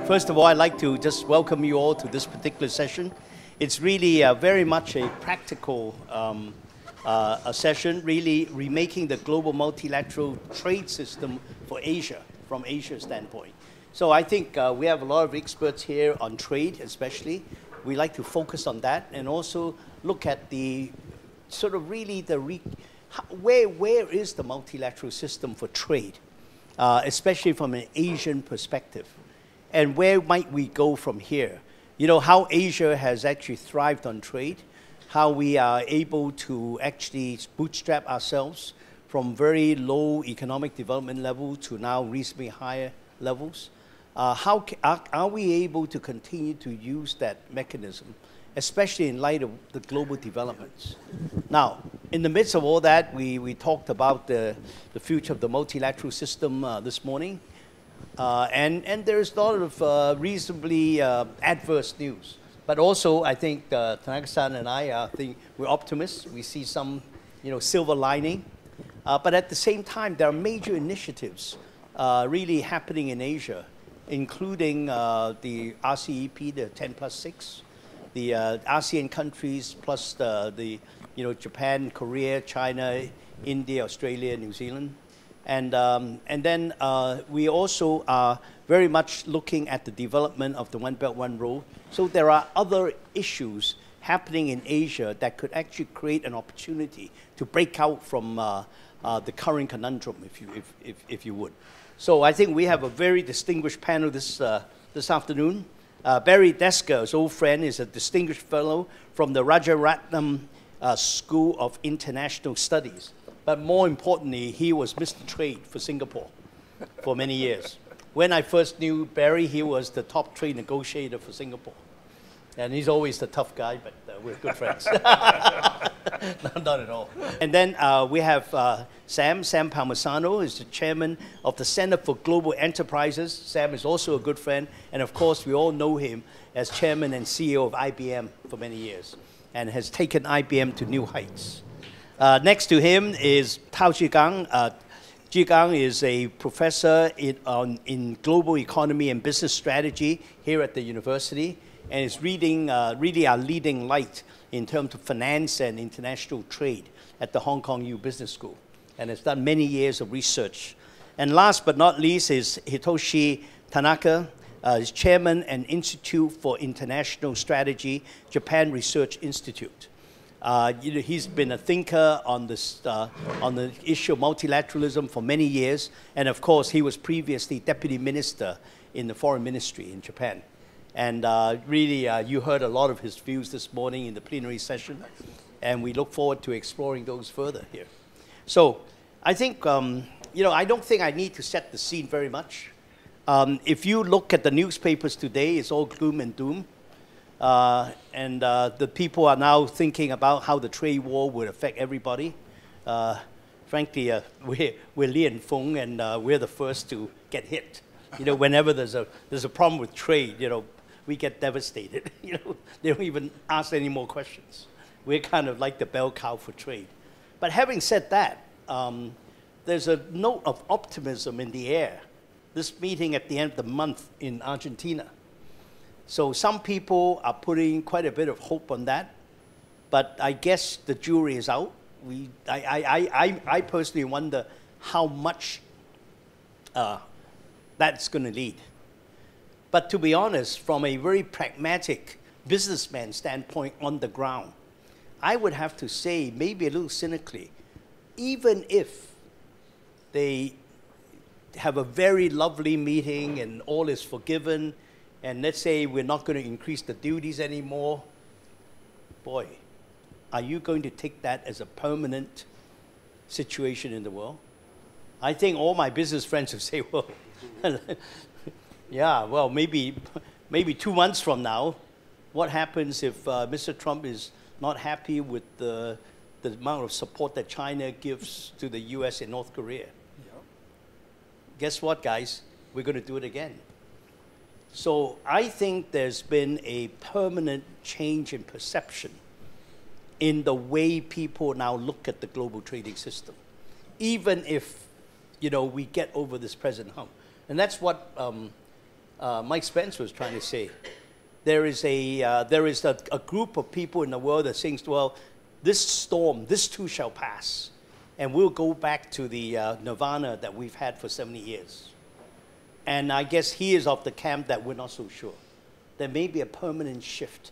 First of all, I'd like to just welcome you all to this particular session. It's really very much a practical a session, really remaking the global multilateral trade system for Asia, from Asia's standpoint. So I think we have a lot of experts here on trade, especially. We like to focus on that and also look at the sort of really where is the multilateral system for trade, especially from an Asian perspective. And where might we go from here? You know, how Asia has actually thrived on trade, how we are able to actually bootstrap ourselves from very low economic development level to now reasonably higher levels. How are we able to continue to use that mechanism, especially in light of the global developments? Now, in the midst of all that, we talked about the future of the multilateral system this morning. And there's a lot of reasonably adverse news. But also, I think Tanaka-san and I think we're optimists. We see some, silver lining. But at the same time, there are major initiatives really happening in Asia, including the RCEP, the 10+6, the ASEAN countries plus the Japan, Korea, China, India, Australia, New Zealand. And then we also are very much looking at the development of the One Belt, One Road. So there are other issues happening in Asia that could actually create an opportunity to break out from the current conundrum, if you would. So I think we have a very distinguished panel this afternoon. Barry Desker, his old friend, is a distinguished fellow from the Rajaratnam School of International Studies. But more importantly, he was Mr. Trade for Singapore for many years. When I first knew Barry, he was the top trade negotiator for Singapore. And he's always the tough guy, but we're good friends. No, not at all. And then we have Sam Palmisano, is the chairman of the Center for Global Enterprises. Sam is also a good friend. And of course, we all know him as chairman and CEO of IBM for many years and has taken IBM to new heights. Next to him is Zhigang. Zhigang is a professor in global economy and business strategy here at the university, and is really our leading light in terms of finance and international trade at the Hong Kong U Business School, and has done many years of research. And last but not least is Hitoshi Tanaka, is chairman and Institute for International Strategy, Japan Research Institute. He's been a thinker on the issue of multilateralism for many years, and of course he was previously deputy minister in the foreign ministry in Japan. And really, you heard a lot of his views this morning in the plenary session, and we look forward to exploring those further here. So I think, I don't think I need to set the scene very much. If you look at the newspapers today, it's all gloom and doom. And the people are now thinking about how the trade war would affect everybody. Frankly, we're Li and Fung, and we're the first to get hit. Whenever there's a problem with trade, we get devastated. They don't even ask any more questions. We're kind of like the bell cow for trade. But having said that, there's a note of optimism in the air. This meeting at the end of the month in Argentina. So some people are putting quite a bit of hope on that, but I guess the jury is out. I personally wonder how much that's going to lead. But to be honest, from a very pragmatic businessman standpoint on the ground, I would have to say, maybe a little cynically, even if they have a very lovely meeting and all is forgiven, and let's say we're not going to increase the duties anymore, boy, are you going to take that as a permanent situation in the world? I think all my business friends will say, well, yeah, well, maybe 2 months from now, what happens if Mr. Trump is not happy with the amount of support that China gives to the US and North Korea? Yep. Guess what, guys? We're going to do it again. So I think there's been a permanent change in perception in the way people now look at the global trading system, even if we get over this present hump. And that's what Mike Spence was trying to say. There is a group of people in the world that thinks, well, this storm, this too shall pass, and we'll go back to the nirvana that we've had for 70 years. And I guess he is of the camp that we're not so sure. There may be a permanent shift.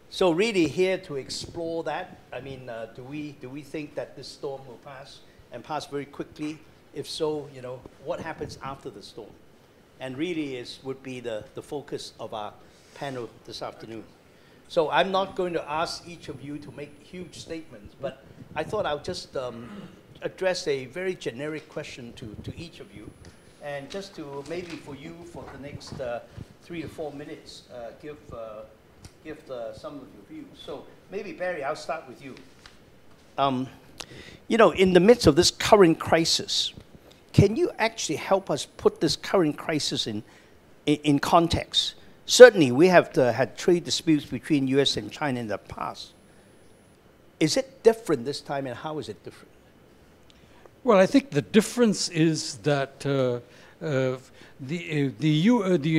So really here to explore that, I mean, do we think that this storm will pass and pass very quickly? If so, you know, what happens after the storm? And really would be the focus of our panel this afternoon. So I'm not going to ask each of you to make huge statements, but I thought I would just address a very generic question to each of you. And just to maybe for you, for the next 3 to 4 minutes, give some of your views. So maybe Barry, I'll start with you. You know, in the midst of this current crisis, can you actually help us put this current crisis in context? Certainly, we have had trade disputes between US and China in the past. Is it different this time, and how is it different? Well, I think the difference is that the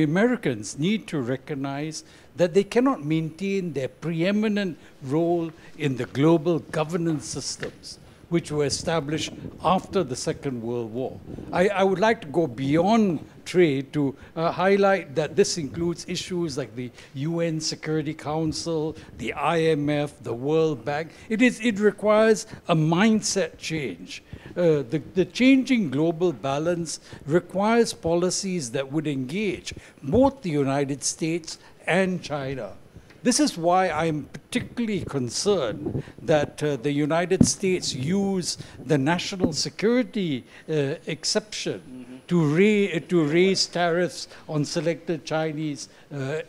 Americans need to recognize that they cannot maintain their preeminent role in the global governance systems which were established after the Second World War. I would like to go beyond trade to highlight that this includes issues like the UN Security Council, the IMF, the World Bank. It requires a mindset change. The changing global balance requires policies that would engage both the United States and China. This is why I'm particularly concerned that the United States use the national security exception to raise tariffs on selected Chinese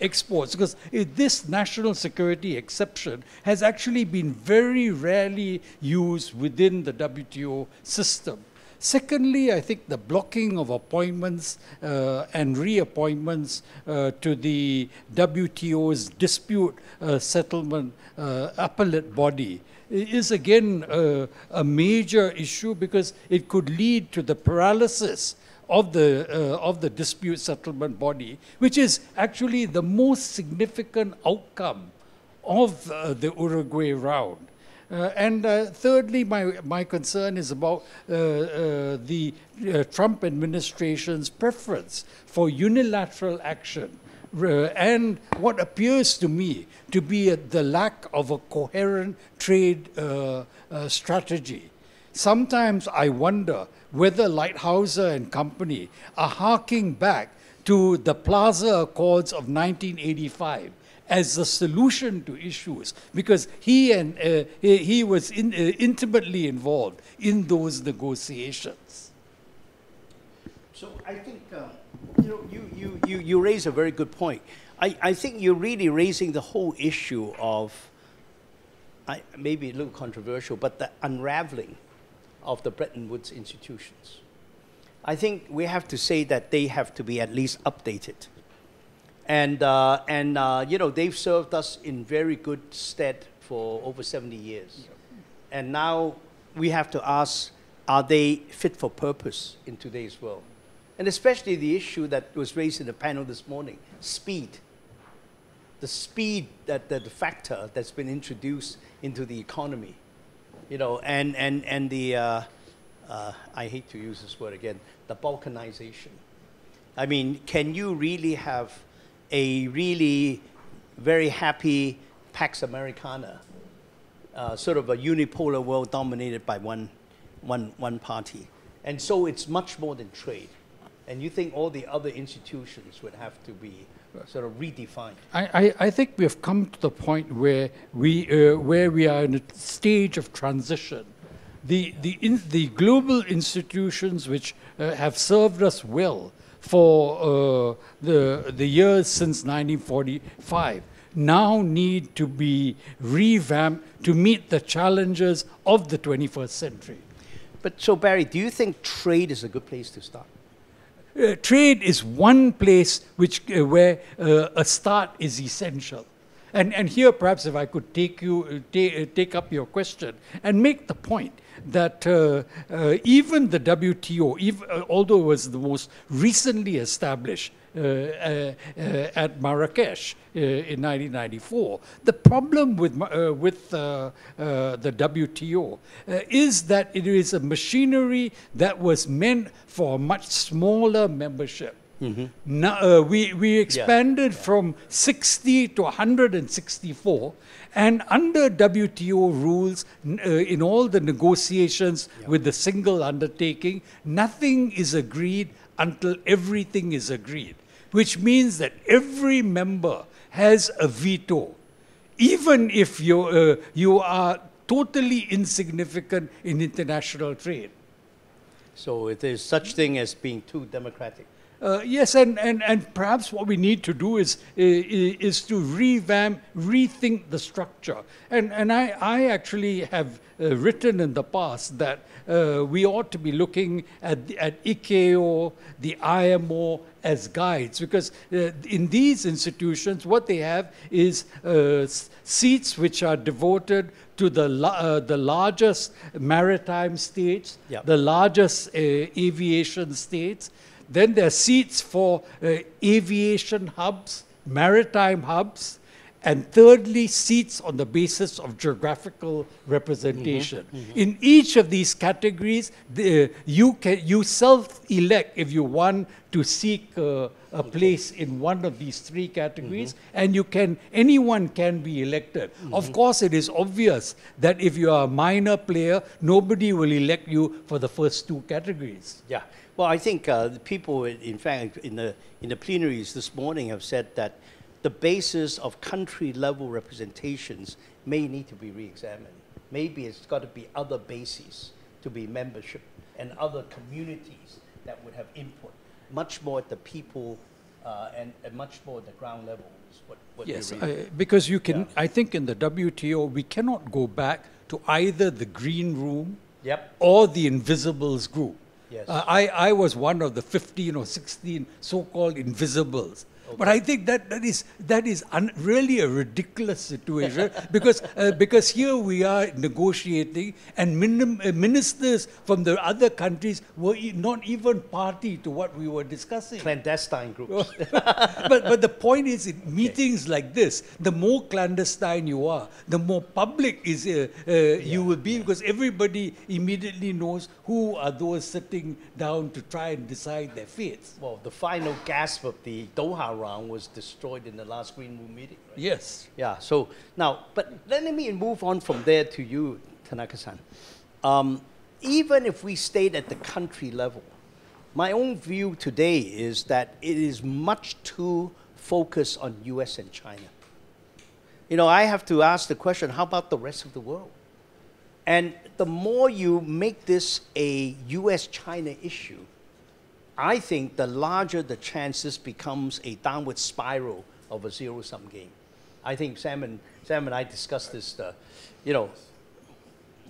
exports, because this national security exception has actually been very rarely used within the WTO system. Secondly, I think the blocking of appointments and reappointments to the WTO's dispute settlement appellate body is again a major issue, because it could lead to the paralysis of the dispute settlement body, which is actually the most significant outcome of the Uruguay round. And thirdly, my concern is about the Trump administration's preference for unilateral action and what appears to me to be the lack of a coherent trade strategy. Sometimes I wonder whether Lighthouser and company are harking back to the Plaza Accords of 1985 as the solution to issues, because he was intimately involved in those negotiations. So I think you raise a very good point. I think you're really raising the whole issue of, maybe a little controversial, but the unraveling of the Bretton Woods institutions. I think we have to say that they have to be at least updated. And you know, they've served us in very good stead for over 70 years. Yep. And now we have to ask, are they fit for purpose in today's world? And especially the issue that was raised in the panel this morning, speed. The speed, the factor that's been introduced into the economy. You know, and the, I hate to use this word again, the balkanization. I mean, can you really have a really very happy Pax Americana, sort of a unipolar world dominated by one party? And so it's much more than trade. And you think all the other institutions would have to be sort of redefined? I think we have come to the point where we are in a stage of transition. The global institutions which have served us well for the years since 1945 now need to be revamped to meet the challenges of the 21st century. But so Barry, do you think trade is a good place to start? Trade is one place where a start is essential. And here perhaps if I could take up your question and make the point that even the WTO, although it was the most recently established at Marrakesh in 1994. The problem with the WTO is that it is a machinery that was meant for a much smaller membership. Now, we expanded from 60 to 164, and under WTO rules, in all the negotiations with the single undertaking, nothing is agreed until everything is agreed, which means that every member has a veto, even if you are totally insignificant in international trade. So it is such thing as being too democratic. Yes, and perhaps what we need to do is to rethink the structure. And I actually have written in the past that we ought to be looking at ICAO, the IMO as guides, because in these institutions, what they have is seats which are devoted to the largest maritime states, the largest aviation states. Then there are seats for aviation hubs, maritime hubs, and thirdly, seats on the basis of geographical representation. In each of these categories, you self-elect if you want to seek a place in one of these three categories, and anyone can be elected. Of course, it is obvious that if you are a minor player, nobody will elect you for the first two categories. Yeah. Well, I think the people, in fact, in the plenaries this morning have said that the basis of country-level representations may need to be re-examined. Maybe it's got to be other bases to be membership and other communities that would have input, much more at the people and much more at the ground level. Is what yes, really because you can. I think in the WTO we cannot go back to either the green room or the invisibles group. Yes. I was one of the 15 or 16 so-called invisibles. Okay. But I think that is really a ridiculous situation because here we are negotiating, and ministers from the other countries were not even party to what we were discussing. Clandestine groups. but the point is, in meetings like this, the more clandestine you are, the more public is you will be, because everybody immediately knows who are those sitting down to try and decide their fates. Well, the final gasp of the Doha Round was destroyed in the last Green Room meeting, right? Yes. Yeah, so now, but let me move on from there to you, Tanaka-san. Even if we stayed at the country level, my own view today is that it is much too focused on US and China. You know, I have to ask the question, how about the rest of the world? And the more you make this a US-China issue, I think the larger the chance this becomes a downward spiral of a zero-sum game. I think Sam and I discussed this, you know,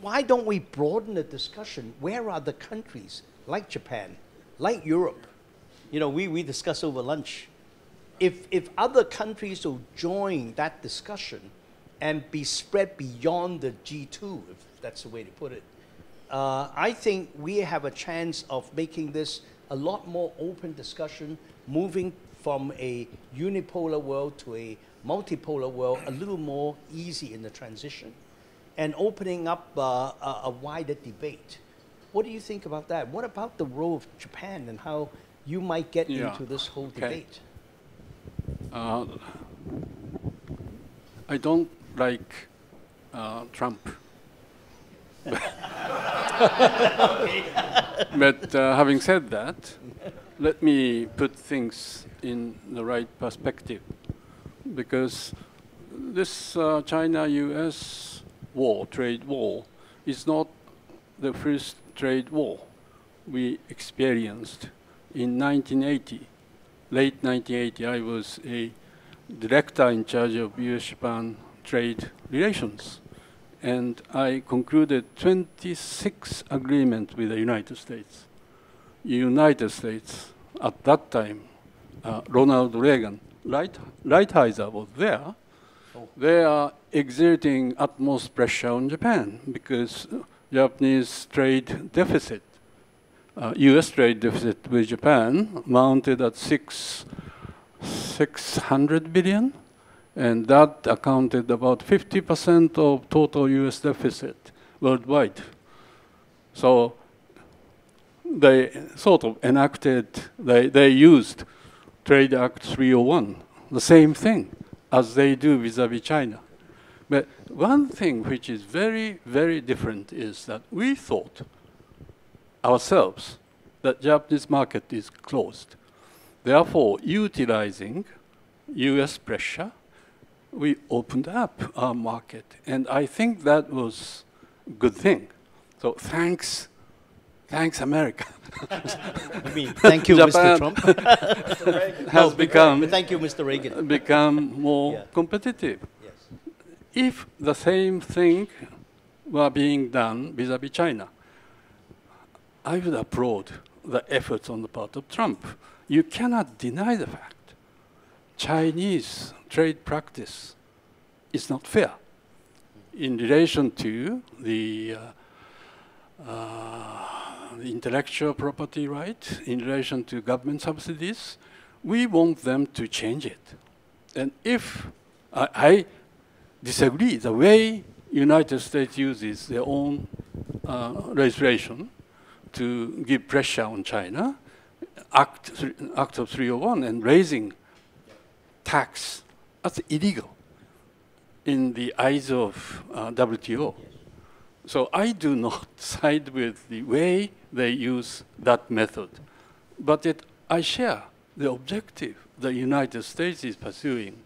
why don't we broaden the discussion? Where are the countries like Japan, like Europe? You know, we discussed over lunch. If other countries will join that discussion and be spread beyond the G2, if that's the way to put it, I think we have a chance of making this a lot more open discussion, moving from a unipolar world to a multipolar world, a little more easy in the transition, and opening up a wider debate. What do you think about that? What about the role of Japan and how you might get into this whole debate? I don't like Trump. But having said that, let me put things in the right perspective, because this China-US war, trade war, is not the first trade war we experienced. In 1980, late 1980, I was a director in charge of US-Japan trade relations. And I concluded 26 agreements with the United States. United States, at that time, Ronald Reagan, Lighthizer was there. Oh. They are exerting utmost pressure on Japan because Japanese trade deficit, US trade deficit with Japan mounted at $6 600 billion, and that accounted about 50% of total US deficit worldwide. So they sort of enacted, they used Trade Act 301, the same thing as they do vis-à-vis China. But one thing which is very, very different is that we thought ourselves that Japanese market is closed. Therefore, utilizing US pressure, we opened up our market. And I think that was a good thing. So thanks America. I mean, thank you, Japan Mr. Trump. has become, thank you, Mr. Reagan. become more competitive. Yes. If the same thing were being done vis-à-vis China, I would applaud the efforts on the part of Trump. You cannot deny the fact Chinese trade practice is not fair in relation to the intellectual property right, in relation to government subsidies. We want them to change it. And if I disagree, the way United States uses their own legislation to give pressure on China, Act of 301 and raising tax, that's illegal in the eyes of WTO. So I do not side with the way they use that method. But I share the objective the United States is pursuing.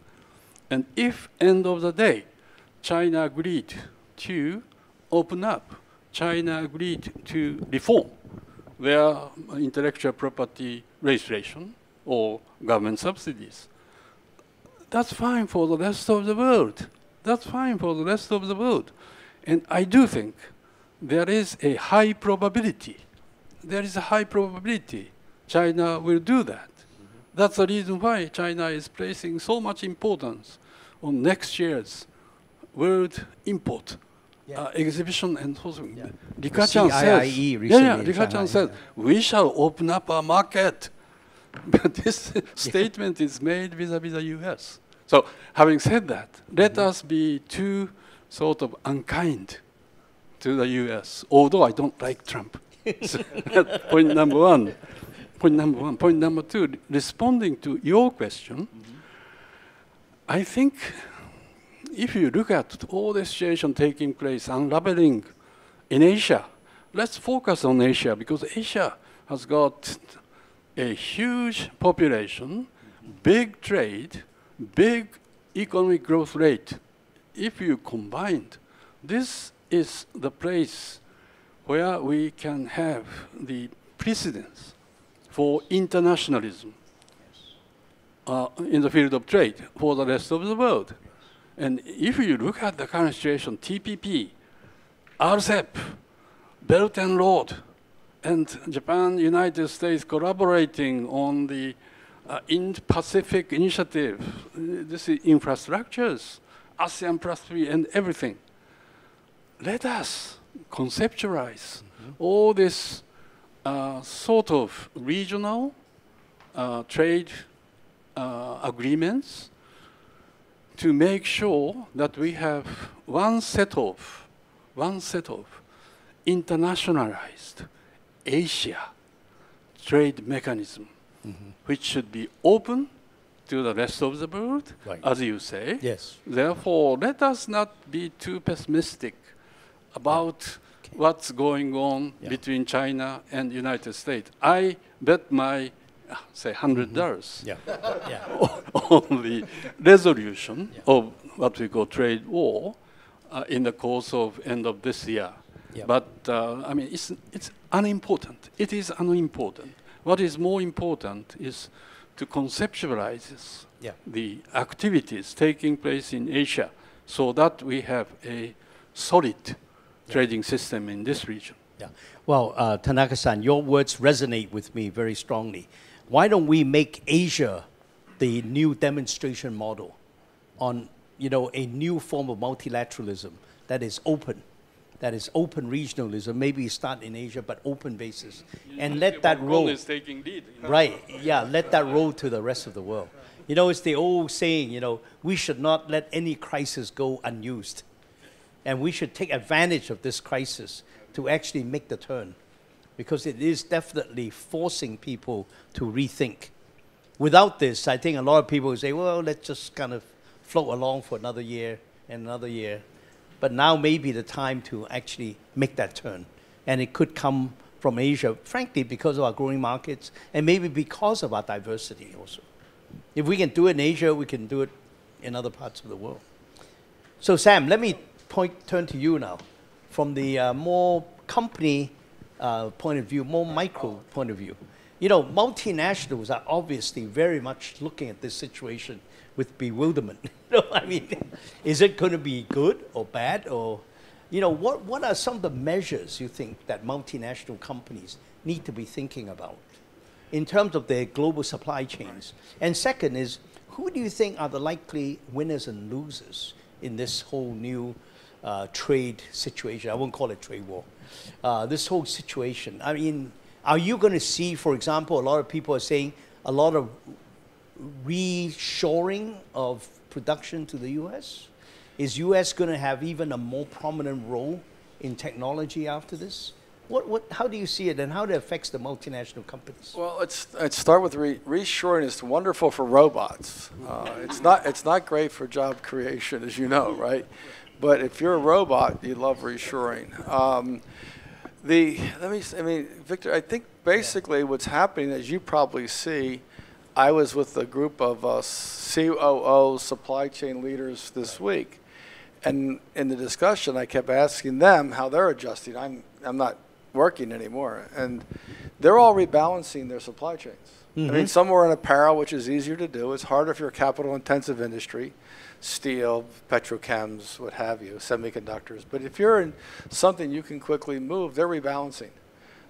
And if, end of the day, China agreed to open up, China agreed to reform their intellectual property registration or government subsidies, that's fine for the rest of the world. That's fine for the rest of the world. And I do think there is a high probability. There is a high probability China will do that. That's the reason why China is placing so much importance on next year's World Import exhibition and so on. Yeah. Li Ka-chan says, CIIE recently Li Ka-chan said, we shall open up our market. But this statement is made vis-à-vis the US. So having said that, let us be too sort of unkind to the US, although I don't like Trump. So point number one. Point number one. Point number two, responding to your question, I think if you look at all the situation taking place, unraveling in Asia, let's focus on Asia, because Asia has got a huge population, big trade, big economic growth rate. If you combined, this is the place where we can have the precedence for internationalism in the field of trade for the rest of the world. And if you look at the current situation, TPP, RCEP, Belt and Road, and Japan, United States collaborating on the Indo-Pacific Initiative, this is infrastructures, ASEAN +3 and everything. Let us conceptualize all this sort of regional trade agreements to make sure that we have one set of internationalized Asia trade mechanism, which should be open to the rest of the world, as you say. Yes. Therefore, let us not be too pessimistic about what's going on between China and the United States. I bet my, say, $100 on the resolution of what we call trade war in the course of end of this year. But I mean, it's unimportant. It is unimportant. What is more important is to conceptualize the activities taking place in Asia so that we have a solid trading system in this region. Well, Tanaka-san, your words resonate with me very strongly. Why don't we make Asia the new demonstration model on, a new form of multilateralism that is open regionalism, maybe start in Asia, but open basis, and let that roll. Is taking lead. Right, let that roll to the rest of the world. You know, it's the old saying, you know, we should not let any crisis go unused. And we should take advantage of this crisis to actually make the turn, because it is definitely forcing people to rethink. Without this, I think a lot of people would say, well, let's just kind of float along for another year and another year. But now may be the time to actually make that turn. And it could come from Asia, frankly, because of our growing markets, and maybe because of our diversity also. If we can do it in Asia, we can do it in other parts of the world. So Sam, let me turn to you now. From the more company point of view, more micro point of view. You know, multinationals are obviously very much looking at this situation with bewilderment. You know, I mean, is it going to be good or bad? Or, you know, what are some of the measures you think that multinational companies need to be thinking about in terms of their global supply chains? And second is, who do you think are the likely winners and losers in this whole new trade situation? I won't call it trade war. This whole situation. I mean, are you going to see, for example, a lot of people are saying a lot of reshoring of production to the U.S.? Is U.S. going to have even a more prominent role in technology after this? How do you see it, and how it affects the multinational companies? Well, let's start with reshoring. Is wonderful for robots. It's not great for job creation, as you know, right? But if you're a robot, you love reshoring. Victor, I think basically what's happening, as you probably see, I was with a group of COO supply chain leaders this week, and in the discussion, I kept asking them how they're adjusting. I'm not working anymore, and they're all rebalancing their supply chains. I mean, some are in apparel, which is easier to do. It's harder if you're a capital-intensive industry, steel, petrochems, what have you, semiconductors. But if you're in something you can quickly move, they're rebalancing.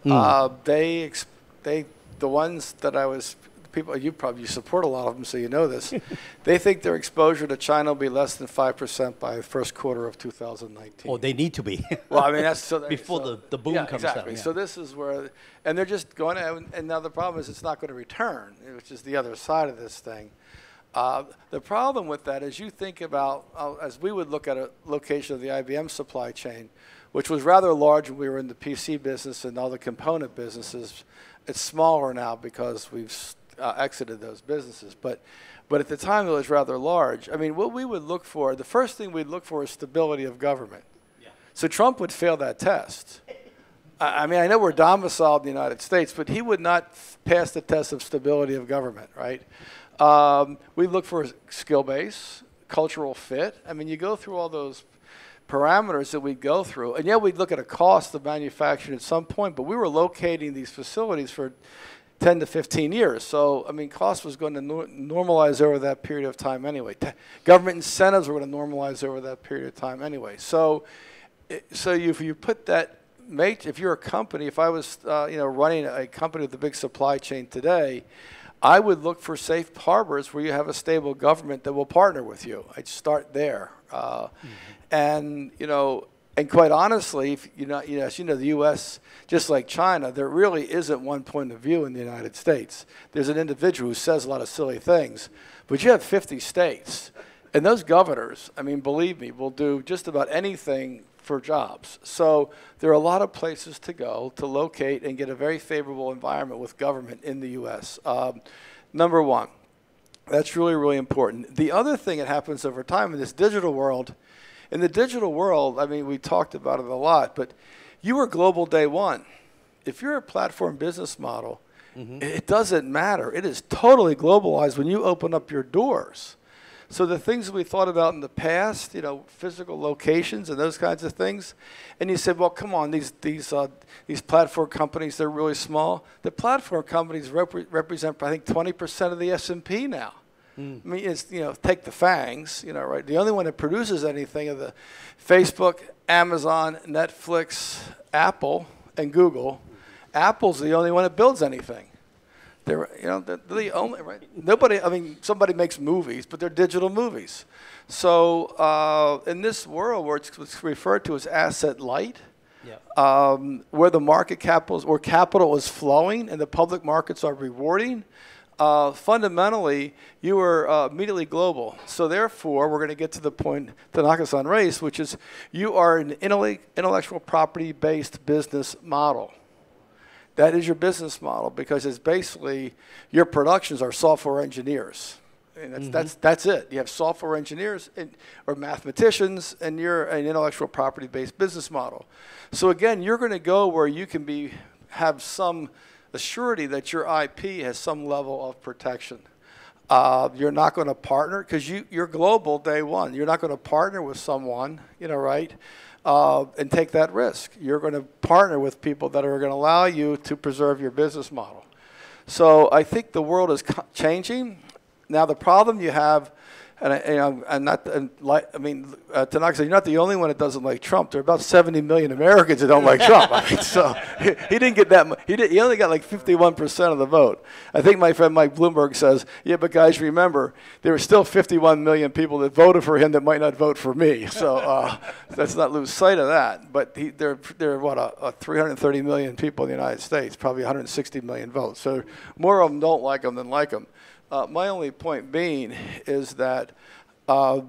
The ones that I was, people, you support a lot of them, so you know this. They think their exposure to China will be less than 5% by the first quarter of 2019. Oh, they need to be. Well, I mean, that's so before the boom comes exactly. down. Yeah. So this is where, and they're just going to, and now the problem is it's not going to return, which is the other side of this thing. The problem with that is you think about, as we would look at a location of the IBM supply chain, which was rather large when we were in the PC business and all the component businesses. It's smaller now because we've exited those businesses. But at the time, it was rather large. I mean, what we would look for, the first thing we'd look for is stability of government. Yeah. So Trump would fail that test. I mean, I know we're domiciled in the United States, but he would not pass the test of stability of government, right? We look for skill base, cultural fit. I mean, you go through all those parameters that we'd go through, and yeah, we'd look at a cost of manufacturing at some point, but we were locating these facilities for 10 to 15 years. So, I mean, cost was going to normalize over that period of time anyway. Government incentives were going to normalize over that period of time anyway. So if you put that, if you're a company, if I was running a company with a big supply chain today, I would look for safe harbors where you have a stable government that will partner with you. I'd start there. And quite honestly, as you know, the U.S., just like China, there really isn't one point of view in the United States. There's an individual who says a lot of silly things, but you have 50 states. And those governors, I mean, believe me, will do just about anything for jobs. So there are a lot of places to go to locate and get a very favorable environment with government in the U.S. Number one, that's really, really important. The other thing that happens over time in this digital world, in the digital world, I mean, we talked about it a lot, but you were global day one. If you're a platform business model, it doesn't matter. It is totally globalized when you open up your doors. So the things that we thought about in the past, physical locations and those kinds of things, and you said, well, come on, these platform companies, they're really small. The platform companies represent, I think, 20% of the S&P now. I mean, it's, take the FANGs, right? The only one that produces anything are the Facebook, Amazon, Netflix, Apple, and Google. Apple's the only one that builds anything. They're the only, right? Nobody, I mean, somebody makes movies, but they're digital movies. So in this world where it's referred to as asset light, where the market capital is flowing and the public markets are rewarding, fundamentally, you are immediately global. So therefore, we're going to get to the point Tanaka-san raised, which is you are an intellectual property-based business model. That is your business model because it's basically your productions are software engineers. And that's it. You have software engineers or mathematicians, and you're an intellectual property-based business model. So again, you're going to go where you can have some assurity that your IP has some level of protection. You're not going to partner because you're global day one. You're not going to partner with someone, right, and take that risk. You're going to partner with people that are going to allow you to preserve your business model. So I think the world is changing. Now the problem you have, Tanaka said, you're not the only one that doesn't like Trump. There are about 70 million Americans that don't like Trump. So he didn't get that much. He only got like 51% of the vote. I think my friend Mike Bloomberg says, yeah, but guys, remember, there were still 51 million people that voted for him that might not vote for me. So let's not lose sight of that. But there are what, 330 million people in the United States, probably 160 million votes. So more of them don't like him than like him. My only point being is that, so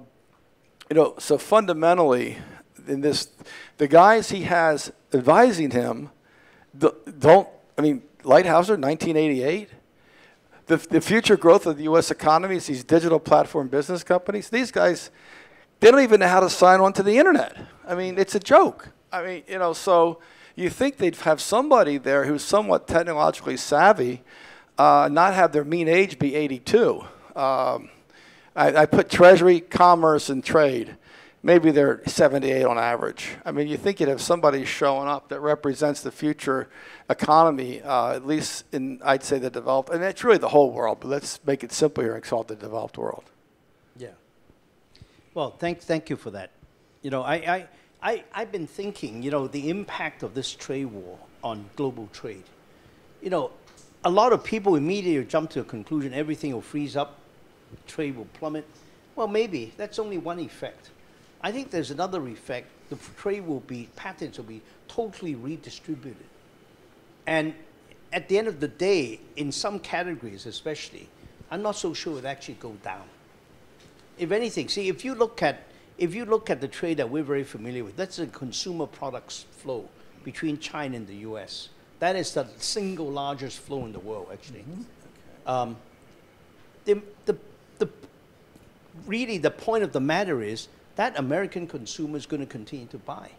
fundamentally, in this, the guys he has advising him Lighthouser, 1988, the future growth of the U.S. economy is these digital platform business companies. These guys, they don't even know how to sign on to the internet. I mean, it's a joke. So you think they'd have somebody there who's somewhat technologically savvy, not have their mean age be 82. I put Treasury, Commerce, and Trade. Maybe they're 78 on average. You think you'd have somebody showing up that represents the future economy, at least in, I'd say, the developed, and it's really the whole world, but let's make it simple here and call it the developed world. Yeah. Well, thank you for that. I've been thinking, the impact of this trade war on global trade. A lot of people immediately jump to a conclusion everything will freeze up, trade will plummet. Well, maybe. That's only one effect. I think there's another effect. The trade patterns will be totally redistributed. And at the end of the day, in some categories especially, I'm not so sure it actually go down. If anything, see, if you look at the trade that we're very familiar with, that's the consumer products flow between China and the US. That is the single largest flow in the world, actually. Really, the point of the matter is that American consumer is going to continue to buy.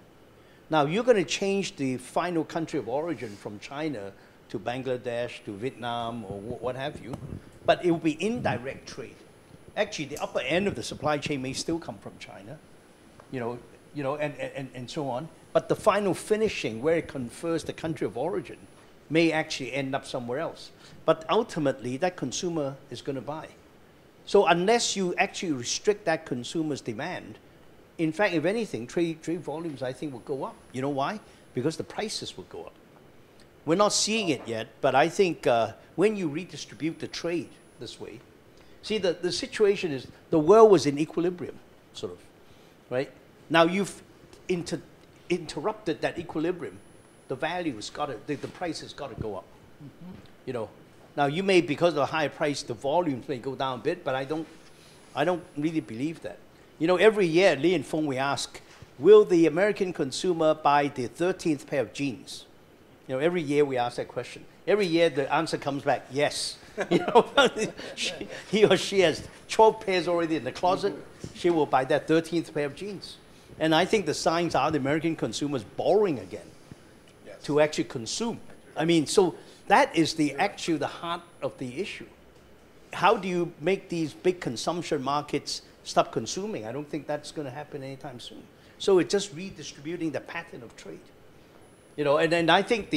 Now, you're going to change the final country of origin from China to Bangladesh, to Vietnam, or what have you, but it will be indirect trade. Actually, the upper end of the supply chain may still come from China, and so on. But the final finishing, where it confers the country of origin, may actually end up somewhere else. But ultimately, that consumer is going to buy. So unless you actually restrict that consumer's demand, in fact, if anything, trade volumes, I think, will go up. You know why? Because the prices will go up. We're not seeing it yet, but I think when you redistribute the trade this way, see, the situation is the world was in equilibrium, sort of, right? Now you've interrupted that equilibrium. The value's got to, the price has got to go up. Now you may, because of the higher price, the volumes may go down a bit, but I don't really believe that. Every year, Lee and Fung, we ask, will the American consumer buy the 13th pair of jeans? Every year we ask that question. Every year the answer comes back, yes. He or she has 12 pairs already in the closet. She will buy that 13th pair of jeans. And I think the signs are the American consumers borrowing again to actually consume. So that is the heart of the issue. How do you make these big consumption markets stop consuming? I don't think that's going to happen anytime soon. So it's just redistributing the pattern of trade. And I think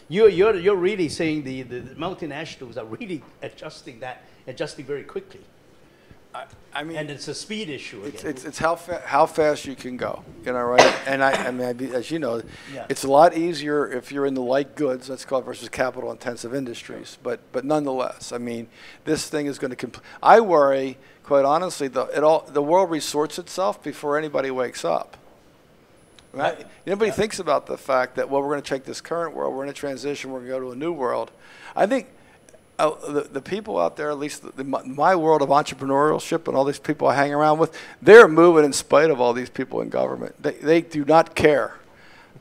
you're really saying the multinationals are really adjusting very quickly. And it's a speed issue again. It's how fast you can go, right? And as you know, it's a lot easier if you're in the light goods, let's call it, versus capital-intensive industries. But nonetheless, this thing is going to. I worry, quite honestly, the world resorts itself before anybody wakes up. Right? Nobody thinks about the fact that, well, we're going to take this current world, we're going to transition, we're going to go to a new world. I think the people out there, at least my world of entrepreneurship and all these people I hang around with, they're moving in spite of all these people in government. They do not care.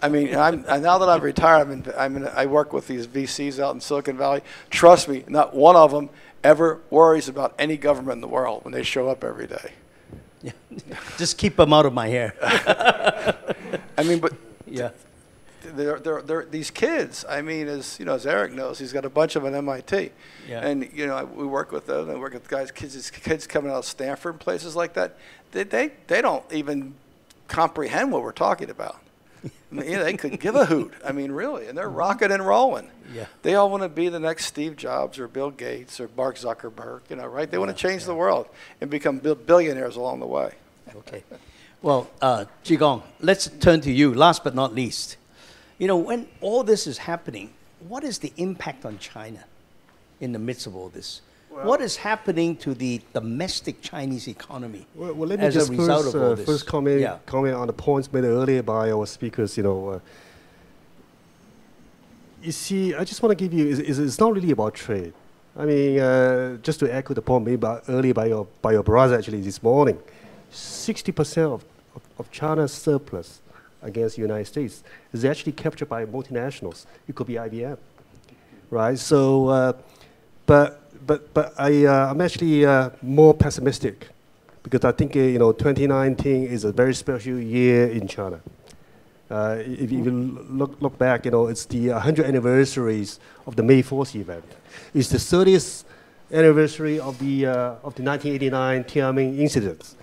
I mean, now that I've retired, I work with these VCs out in Silicon Valley. Trust me, not one of them ever worries about any government in the world when they show up every day. Yeah. Just keep them out of my hair. I mean, but yeah. They're these kids. I mean, as Eric knows, he's got a bunch of them at MIT, Yeah. and we work with them. And work with guys, kids coming out of Stanford and places like that. They don't even comprehend what we're talking about. I mean, they couldn't give a hoot. I mean, really, and they're rocking and rolling. Yeah. They all want to be the next Steve Jobs or Bill Gates or Mark Zuckerberg. Right? They want to change the world and become billionaires along the way. Okay. Well, Zhigang, let's turn to you. Last but not least. When all this is happening, what is the impact on China in the midst of all this? Well, what is happening to the domestic Chinese economy well, let me as just a result of all this? first comment on the points made earlier by our speakers. You see, I just want to give you, it's not really about trade. I mean, just to echo the point made earlier by your brother actually this morning, 60% of China's surplus against the United States is actually captured by multinationals. It could be IBM, right? So, but I'm actually more pessimistic because I think 2019 is a very special year in China. If you look back, it's the 100th anniversaries of the May 4th event. It's the 30th anniversary of the 1989 Tiananmen incidents.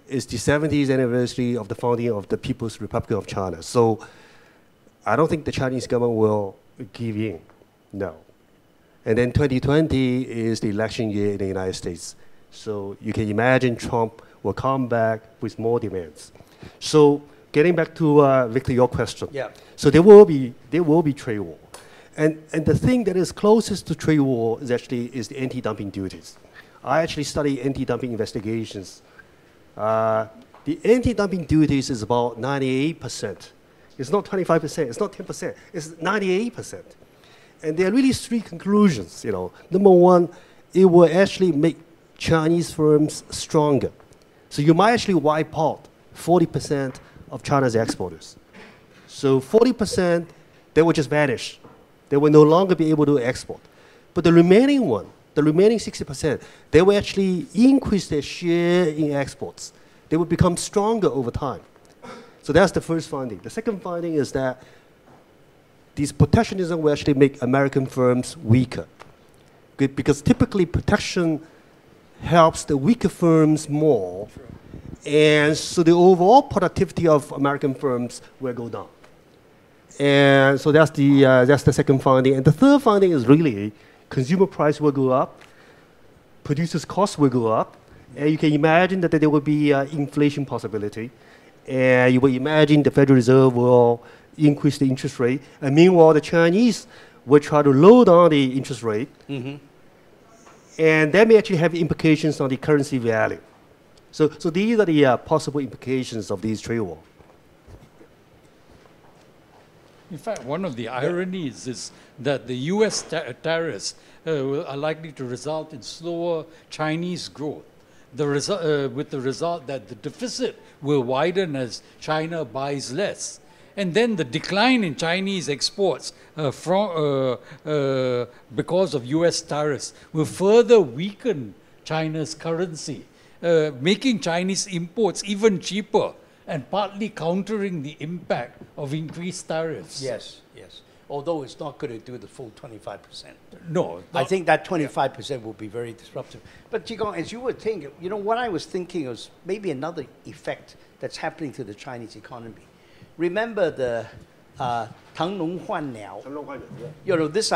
It's the 70th anniversary of the founding of the People's Republic of China. So I don't think the Chinese government will give in, no. And then 2020 is the election year in the United States. So you can imagine Trump will come back with more demands. So getting back to Victor, your question. Yeah. So there will be trade war. And the thing that is closest to trade war is the anti-dumping duties. I actually study anti-dumping investigations. The anti-dumping duties is about 98%. It's not 25%, it's not 10%, it's 98%. And there are really three conclusions, Number one, it will actually make Chinese firms stronger. So you might actually wipe out 40% of China's exporters. So 40%, they will just vanish. They will no longer be able to export. But the remaining 60%, they will actually increase their share in exports. They will become stronger over time. So that's the first finding. The second finding is that this protectionism will actually make American firms weaker. Because typically protection helps the weaker firms more. And so the overall productivity of American firms will go down. And so that's the second finding. And the third finding is really consumer price will go up, producers' costs will go up, and you can imagine that there will be inflation possibility. And you will imagine the Federal Reserve will increase the interest rate. And meanwhile, the Chinese will try to lower down the interest rate. Mm-hmm. And that may actually have implications on the currency value. So these are the possible implications of these trade wars. In fact, one of the ironies is that the U.S. tariffs are likely to result in slower Chinese growth, with the result that the deficit will widen as China buys less. And then the decline in Chinese exports because of U.S. tariffs will further weaken China's currency, making Chinese imports even cheaper, and partly countering the impact of increased tariffs. Yes, yes. Although it's not going to do the full 25%. No. I think that 25% will be very disruptive. But Zhigang, as you were thinking, what I was thinking was maybe another effect that's happening to the Chinese economy. Remember the Tang Long Huan Niao? This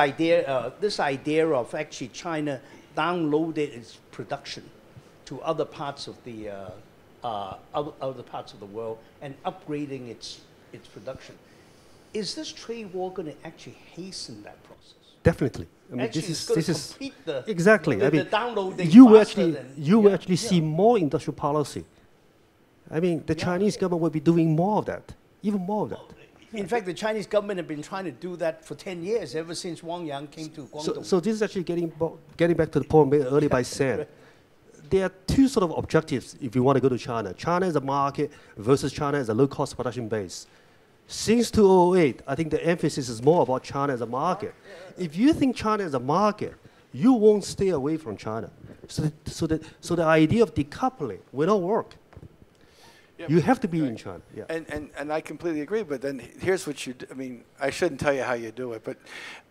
idea of actually China downloaded its production to other parts of the other parts of the world and upgrading its production. Is this trade war going to actually hasten that process? Definitely. I mean, actually, this is exactly. The downloading you will actually see more industrial policy. I mean, the Chinese government will be doing more of that, even more of that. In fact, the Chinese government have been trying to do that for 10 years, ever since Wang Yang came to Guangdong. So this is actually getting back to the point made earlier by Sam. There are two sort of objectives if you want to go to China. China as a market versus China as a low-cost production base. Since 2008, I think the emphasis is more about China as a market. If you think China as a market, you won't stay away from China. So the idea of decoupling will not work. Yeah, you have to be in China. Yeah. And I completely agree, but then here's what you do. I mean, I shouldn't tell you how you do it, but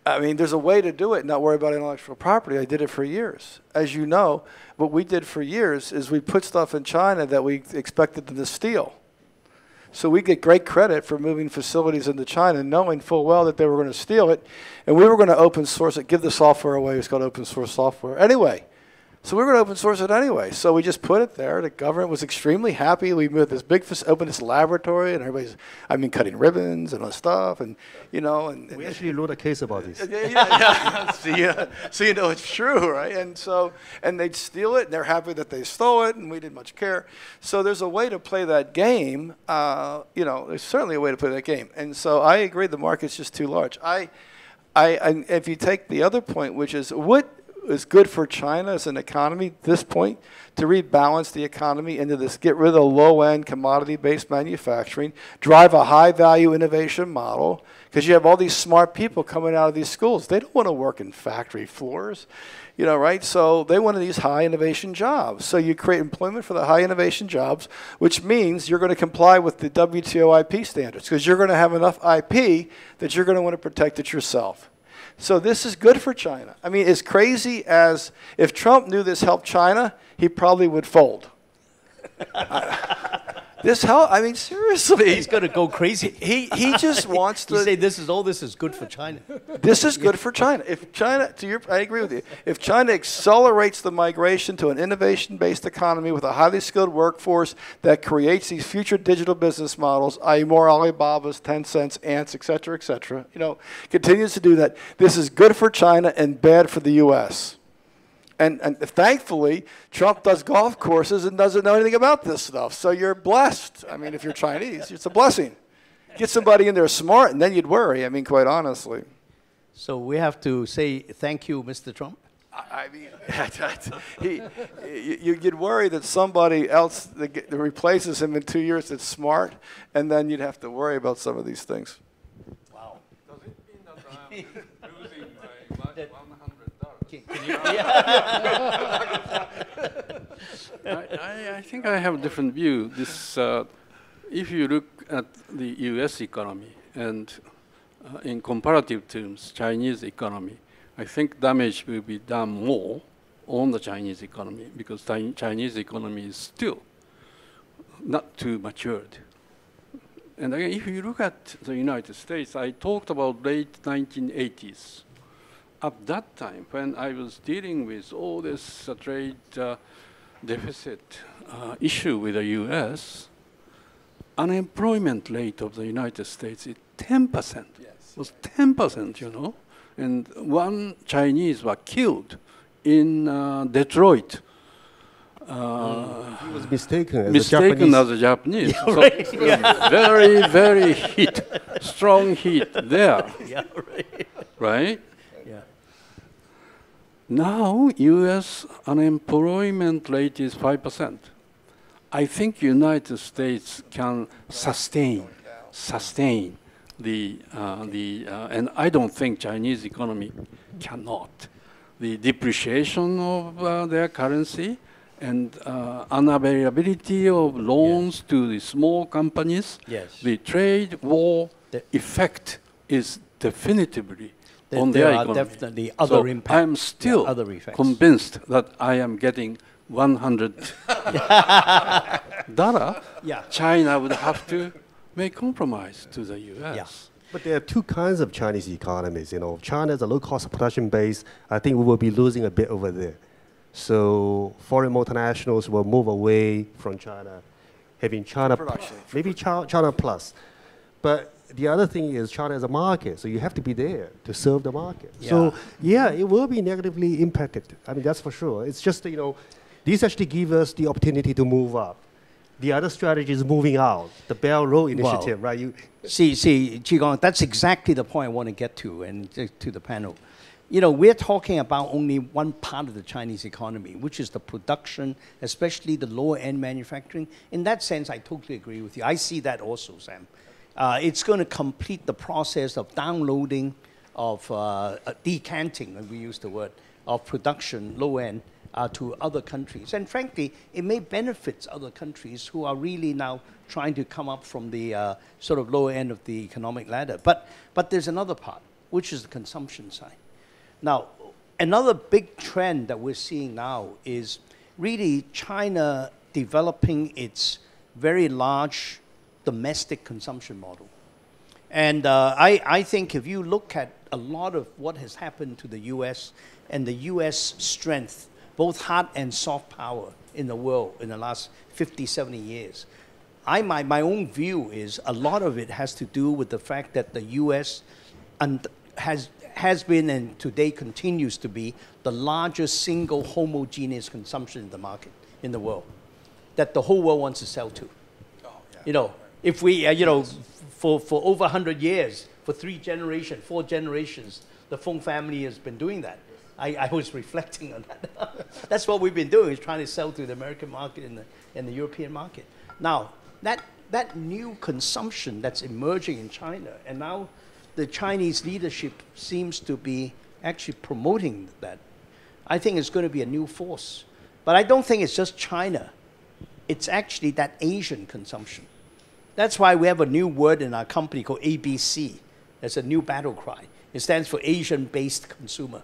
I mean, there's a way to do it and not worry about intellectual property. I did it for years. As you know, what we did for years is we put stuff in China that we expected them to steal. So we get great credit for moving facilities into China, knowing full well that they were going to steal it, and we were going to open source it, give the software away. It's called open source software. Anyway, so we were going to open source it anyway. So we just put it there. The government was extremely happy. We moved this big, opened this laboratory, and everybody's, I mean, cutting ribbons and all stuff, and you know, and we actually wrote a case about this. So you know it's true, right? And so, and they'd steal it, and they're happy that they stole it, and we didn't much care. So there's a way to play that game. You know, there's certainly a way to play that game. And so I agree, the market's just too large. If you take the other point, which is what is good for China as an economy at this point, to rebalance the economy into this, get rid of the low-end commodity-based manufacturing, drive a high-value innovation model, because you have all these smart people coming out of these schools. They don't want to work in factory floors, you know, right? So they want these high innovation jobs. So you create employment for the high innovation jobs, which means you're going to comply with the WTO IP standards, because you're going to have enough IP that you're going to want to protect it yourself. So this is good for China. I mean, as crazy as, if Trump knew this helped China, he probably would fold. This help, I mean, seriously. He's going to go crazy. He just wants to. You say this is good for China. This is good for China. If China, I agree with you. If China accelerates the migration to an innovation-based economy with a highly skilled workforce that creates these future digital business models, i.e. more Alibabas, Tencents, Ants, et cetera, you know, continues to do that, this is good for China and bad for the U.S. And thankfully, Trump does golf courses and doesn't know anything about this stuff. So you're blessed. I mean, if you're Chinese, it's a blessing. Get somebody in there smart, and then you'd worry. I mean, quite honestly. So we have to say thank you, Mr. Trump. I mean, you'd worry that somebody else that replaces him in 2 years that's smart, and then you'd have to worry about some of these things. Wow. Does it mean that I'm losing my $100? I think I have a different view. This, if you look at the U.S. economy and in comparative terms, Chinese economy, I think damage will be done more on the Chinese economy because the Chinese economy is still not too matured. And again, if you look at the United States, I talked about late 1980s. At that time, when I was dealing with all this trade deficit issue with the U.S., unemployment rate of the United States is 10%. Yes. It was 10%, you know. And one Chinese was killed in Detroit. He was mistaken as a Japanese. Yeah, right. So very, very strong heat there. Yeah, right. Right? Yeah. Now, U.S. unemployment rate is 5%. I think United States can sustain the and I don't think Chinese economy cannot. The depreciation of their currency and unavailability of loans to the small companies, the trade war effect is definitively on their economy. There are definitely other impacts. I'm still convinced that I am getting $100. China would have to make compromise to the U.S. Yeah. But there are two kinds of Chinese economies. You know, China is a low-cost production base. I think we will be losing a bit over there. So foreign multinationals will move away from China, having China, maybe China plus. But the other thing is China is a market, so you have to be there to serve the market. Yeah. So yeah, it will be negatively impacted. I mean, that's for sure. It's just, you know, these actually give us the opportunity to move up. The other strategy is moving out, the Belt and Road Initiative, right? See, Zhigang, that's exactly the point I want to get to, and to the panel. You know, we're talking about only one part of the Chinese economy, which is the production, especially the lower-end manufacturing. In that sense, I totally agree with you. I see that also, Sam. It's going to complete the process of downloading, of decanting, and we use the word, of production, low-end, to other countries. And frankly, it may benefit other countries who are really now trying to come up from the sort of lower end of the economic ladder. But there's another part, which is the consumption side. Now, another big trend that we're seeing now is really China developing its very large domestic consumption model. And I think if you look at a lot of what has happened to the US and the US strength, both hard and soft power in the world in the last 50, 70 years, my own view is a lot of it has to do with the fact that the US has been and today continues to be the largest single homogeneous consumption in the market in the world that the whole world wants to sell to. Oh, yeah. You know, if we, you know, for over 100 years, for 4 generations, the Fung family has been doing that. I was reflecting on that. That's what we've been doing, is trying to sell to the American market and the European market. Now, that new consumption that's emerging in China, and now the Chinese leadership seems to be actually promoting that. I think it's going to be a new force. But I don't think it's just China. It's actually that Asian consumption. That's why we have a new word in our company called ABC. It's a new battle cry. It stands for Asian-based consumer,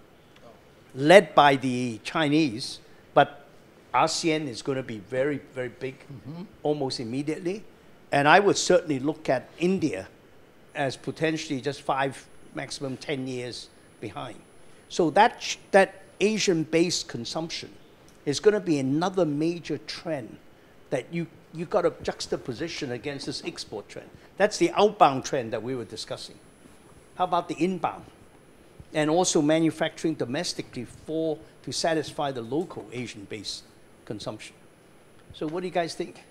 led by the Chinese, but ASEAN is going to be very, very big, almost immediately. And I would certainly look at India as potentially just 5, maximum 10 years behind. So that Asian-based consumption is going to be another major trend that you got to juxtaposition against this export trend. That's the outbound trend that we were discussing. How about the inbound? And also manufacturing domestically to satisfy the local Asian-based consumption. So what do you guys think?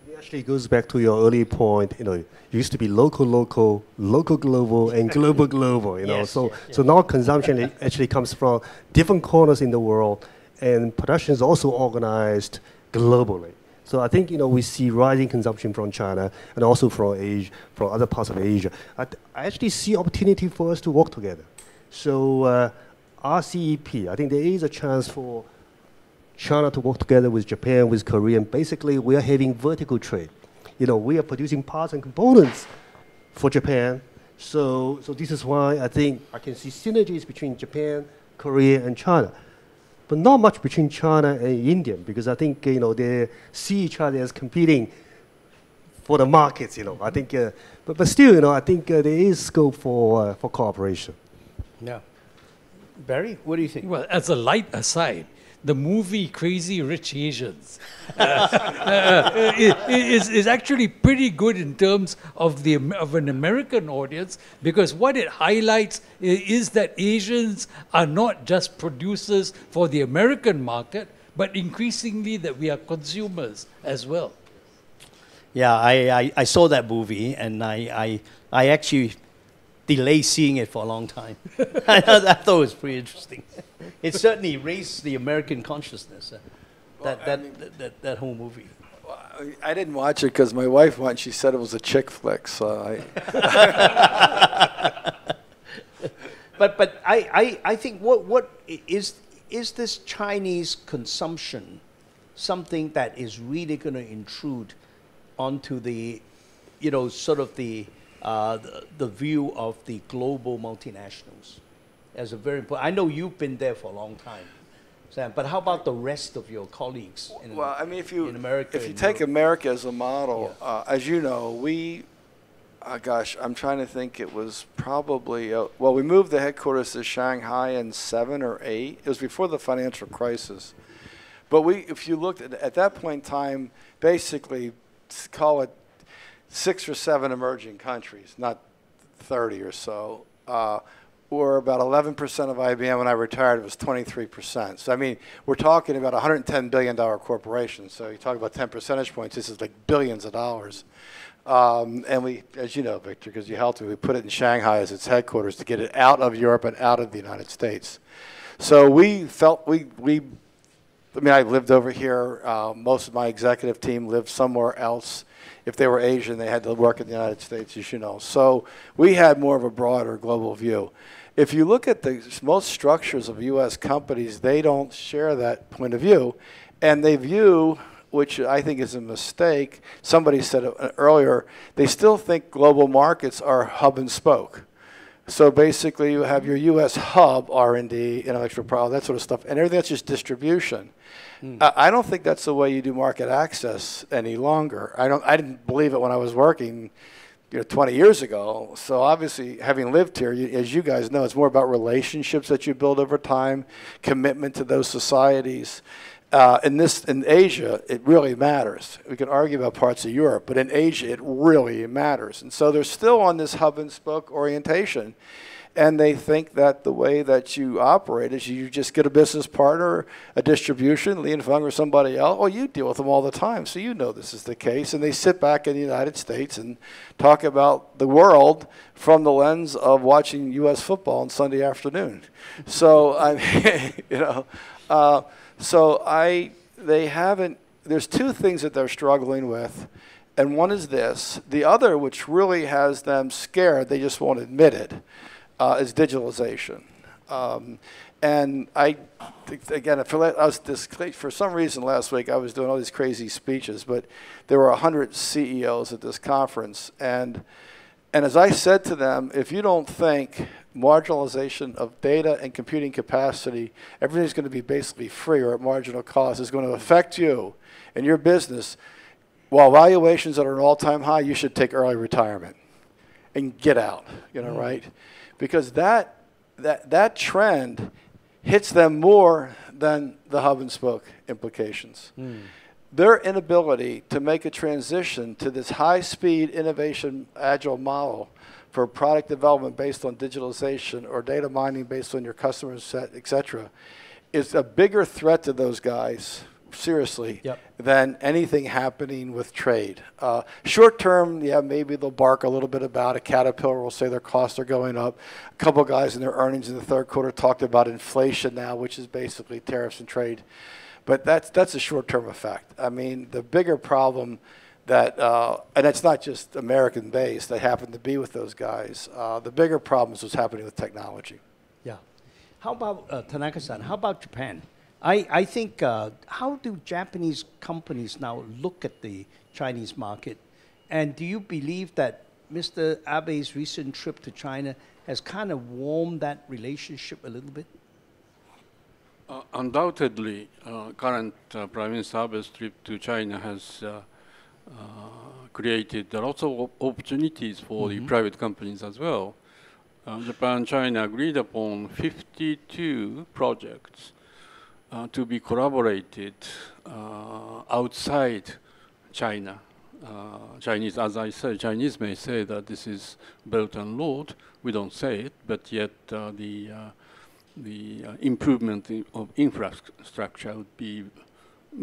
It actually goes back to your earlier point. You know, it used to be local, global, and global. You know, Yes, so yes. so now consumption actually comes from different corners in the world, and production is also organized globally. So I think, you know, we see rising consumption from China and also from Asia, from other parts of Asia. I actually see opportunity for us to work together. So RCEP, I think there is a chance for China to work together with Japan, with Korea, and basically we are having vertical trade. You know, we are producing parts and components for Japan. So this is why I think I can see synergies between Japan, Korea, and China. But not much between China and India, because I think, you know, they see each other as competing for the markets, you know. I think, but still, you know, I think there is scope for cooperation. Yeah. Barry, what do you think? Well, as a light aside, the movie Crazy Rich Asians is actually pretty good in terms of an American audience, because what it highlights is that Asians are not just producers for the American market, but increasingly that we are consumers as well. Yeah, I saw that movie, and I actually delayed seeing it for a long time. I thought it was pretty interesting. It certainly raised the American consciousness, that whole movie. Well, I didn't watch it because my wife went. She said it was a chick flick, so But I think what is this Chinese consumption something that is really going to intrude onto the, you know, sort of the view of the global multinationals as a very important. I know you've been there for a long time, Sam, but how about the rest of your colleagues in America? If you take America as a model, as you know, we, gosh, I'm trying to think. It was probably we moved the headquarters to Shanghai in 7 or 8. It was before the financial crisis, but if you looked at that point in time, basically, call it 6 or 7 emerging countries, not 30 or so, were about 11% of IBM. When I retired, it was 23%. So, I mean, we're talking about a $110 billion corporation. So you talk about 10 percentage points, this is like billions of dollars. And we, as you know, Victor, because you helped me, we put it in Shanghai as its headquarters to get it out of Europe and out of the United States. So we felt, I mean, I lived over here. Most of my executive team lived somewhere else. If they were Asian, they had to work in the United States, as you know. So we had more of a broader global view. If you look at the most structures of U.S. companies, they don't share that point of view. And they view, which I think is a mistake, somebody said it earlier, they still think global markets are hub and spoke. So basically you have your U.S. hub, R&D, intellectual property, that sort of stuff, and everything that's just distribution. I don't think that's the way you do market access any longer. I didn't believe it when I was working 20 years ago. So obviously, having lived here, as you guys know, it's more about relationships that you build over time, commitment to those societies. In Asia, it really matters. We can argue about parts of Europe, but in Asia, it really matters. And so they're still on this hub and spoke orientation. And they think that the way that you operate is you just get a business partner, a distribution, Li and Fung or somebody else. Oh, you deal with them all the time, so you know this is the case. And they sit back in the United States and talk about the world from the lens of watching U.S. football on Sunday afternoon. So, they haven't, there's two things that they're struggling with. And one is this. The other, which really has them scared, they just won't admit it, is digitalization. And I think, again, for some reason last week I was doing all these crazy speeches, but there were 100 CEOs at this conference. And as I said to them, if you don't think marginalization of data and computing capacity, everything's going to be basically free or at marginal cost, is going to affect you and your business, while valuations that are an all-time high, you should take early retirement and get out, right? Because that trend hits them more than the hub and spoke implications. Their inability to make a transition to this high-speed innovation agile model for product development based on digitalization or data mining based on your customer set, et cetera, is a bigger threat to those guys, seriously, than anything happening with trade. Short term, yeah, maybe they'll bark a little bit about it. Caterpillar will say their costs are going up. A couple of guys in their earnings in the third quarter talked about inflation now, which is basically tariffs and trade. But that's a short-term effect. I mean, the bigger problem that, and it's not just American-based, they happen to be with those guys. The bigger problem is what's happening with technology. Yeah. How about, Tanaka-san, how about Japan? I think, how do Japanese companies now look at the Chinese market? And do you believe that Mr. Abe's recent trip to China has kind of warmed that relationship a little bit? Undoubtedly, current Prime Minister Abe's trip to China has created lots of opportunities for the private companies as well. Japan and China agreed upon 52 projects to be collaborated outside China. Chinese, as I said, Chinese may say that this is Belt and Road. We don't say it, but yet the improvement of infrastructure would be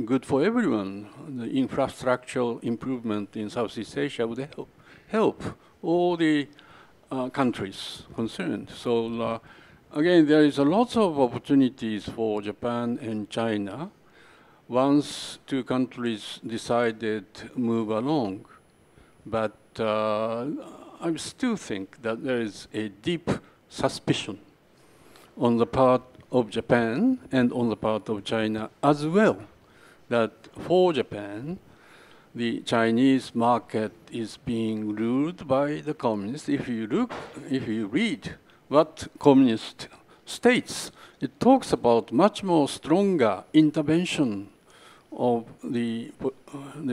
good for everyone. The infrastructural improvement in Southeast Asia would help all the countries concerned. So again, there is a lot of opportunities for Japan and China once two countries decided to move along. But I still think that there is a deep suspicion on the part of Japan and on the part of China as well, that for Japan, the Chinese market is being ruled by the communists. If you read what communist states, it talks about much more stronger intervention of the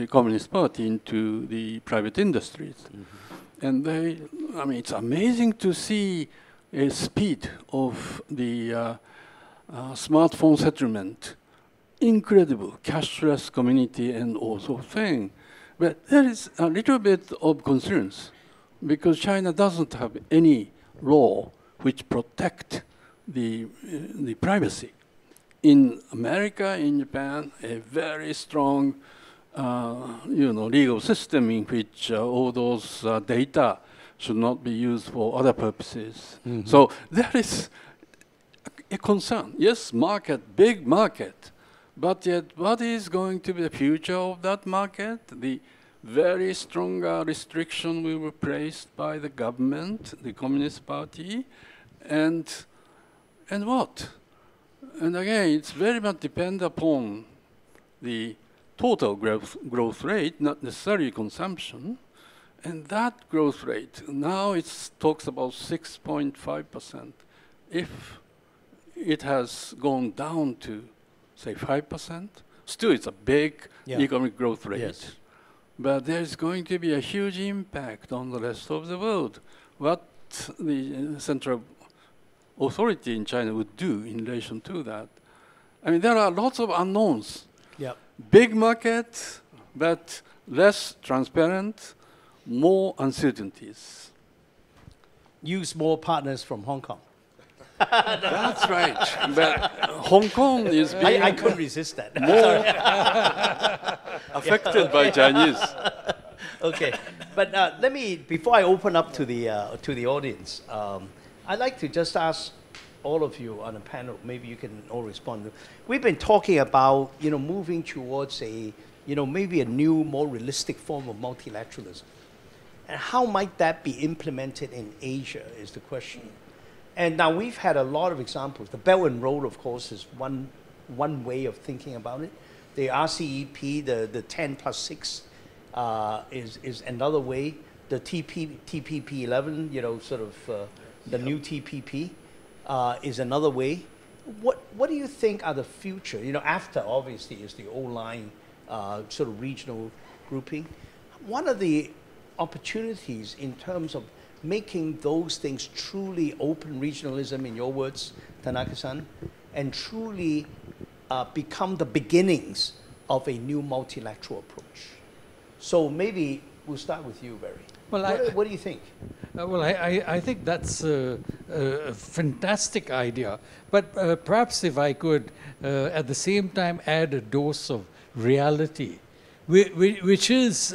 Communist Party into the private industries. And I mean, it's amazing to see a speed of the smartphone settlement, incredible cashless community and all sort of thing. But there is a little bit of concerns because China doesn't have any law which protect the privacy. In America, in Japan, a very strong legal system in which all those data should not be used for other purposes. Mm-hmm. So there is a concern. Yes, market, big market, but yet what is going to be the future of that market? The very strong restriction we were placed by the government, the Communist Party, and what? And again, it's very much depend upon the total growth rate, not necessarily consumption. And that growth rate, now it talks about 6.5%. If it has gone down to, say, 5%, still it's a big economic growth rate. Yes. But there's going to be a huge impact on the rest of the world. What the central authority in China would do in relation to that. I mean, there are lots of unknowns. Yep. Big market, but less transparent, more uncertainties. Use more partners from Hong Kong. That's right. But Hong Kong is being I couldn't resist that. more affected by Chinese. Okay, but let me, before I open up to the audience, I'd like to just ask all of you on the panel, maybe you can all respond. We've been talking about, moving towards a, maybe a new, more realistic form of multilateralism. And how might that be implemented in Asia is the question. And now we've had a lot of examples. The Belt and Road, of course, is one way of thinking about it. The RCEP, the 10+6 is another way. The TPP-11, the new TPP is another way. What do you think are the future? After obviously is the O-line sort of regional grouping. What are the opportunities in terms of making those things truly open regionalism, in your words, Tanaka-san, and truly become the beginnings of a new multilateral approach? So maybe we'll start with you, Barry. Well, what do you think? Well, I think that's a fantastic idea. But perhaps if I could, at the same time, add a dose of reality, which is,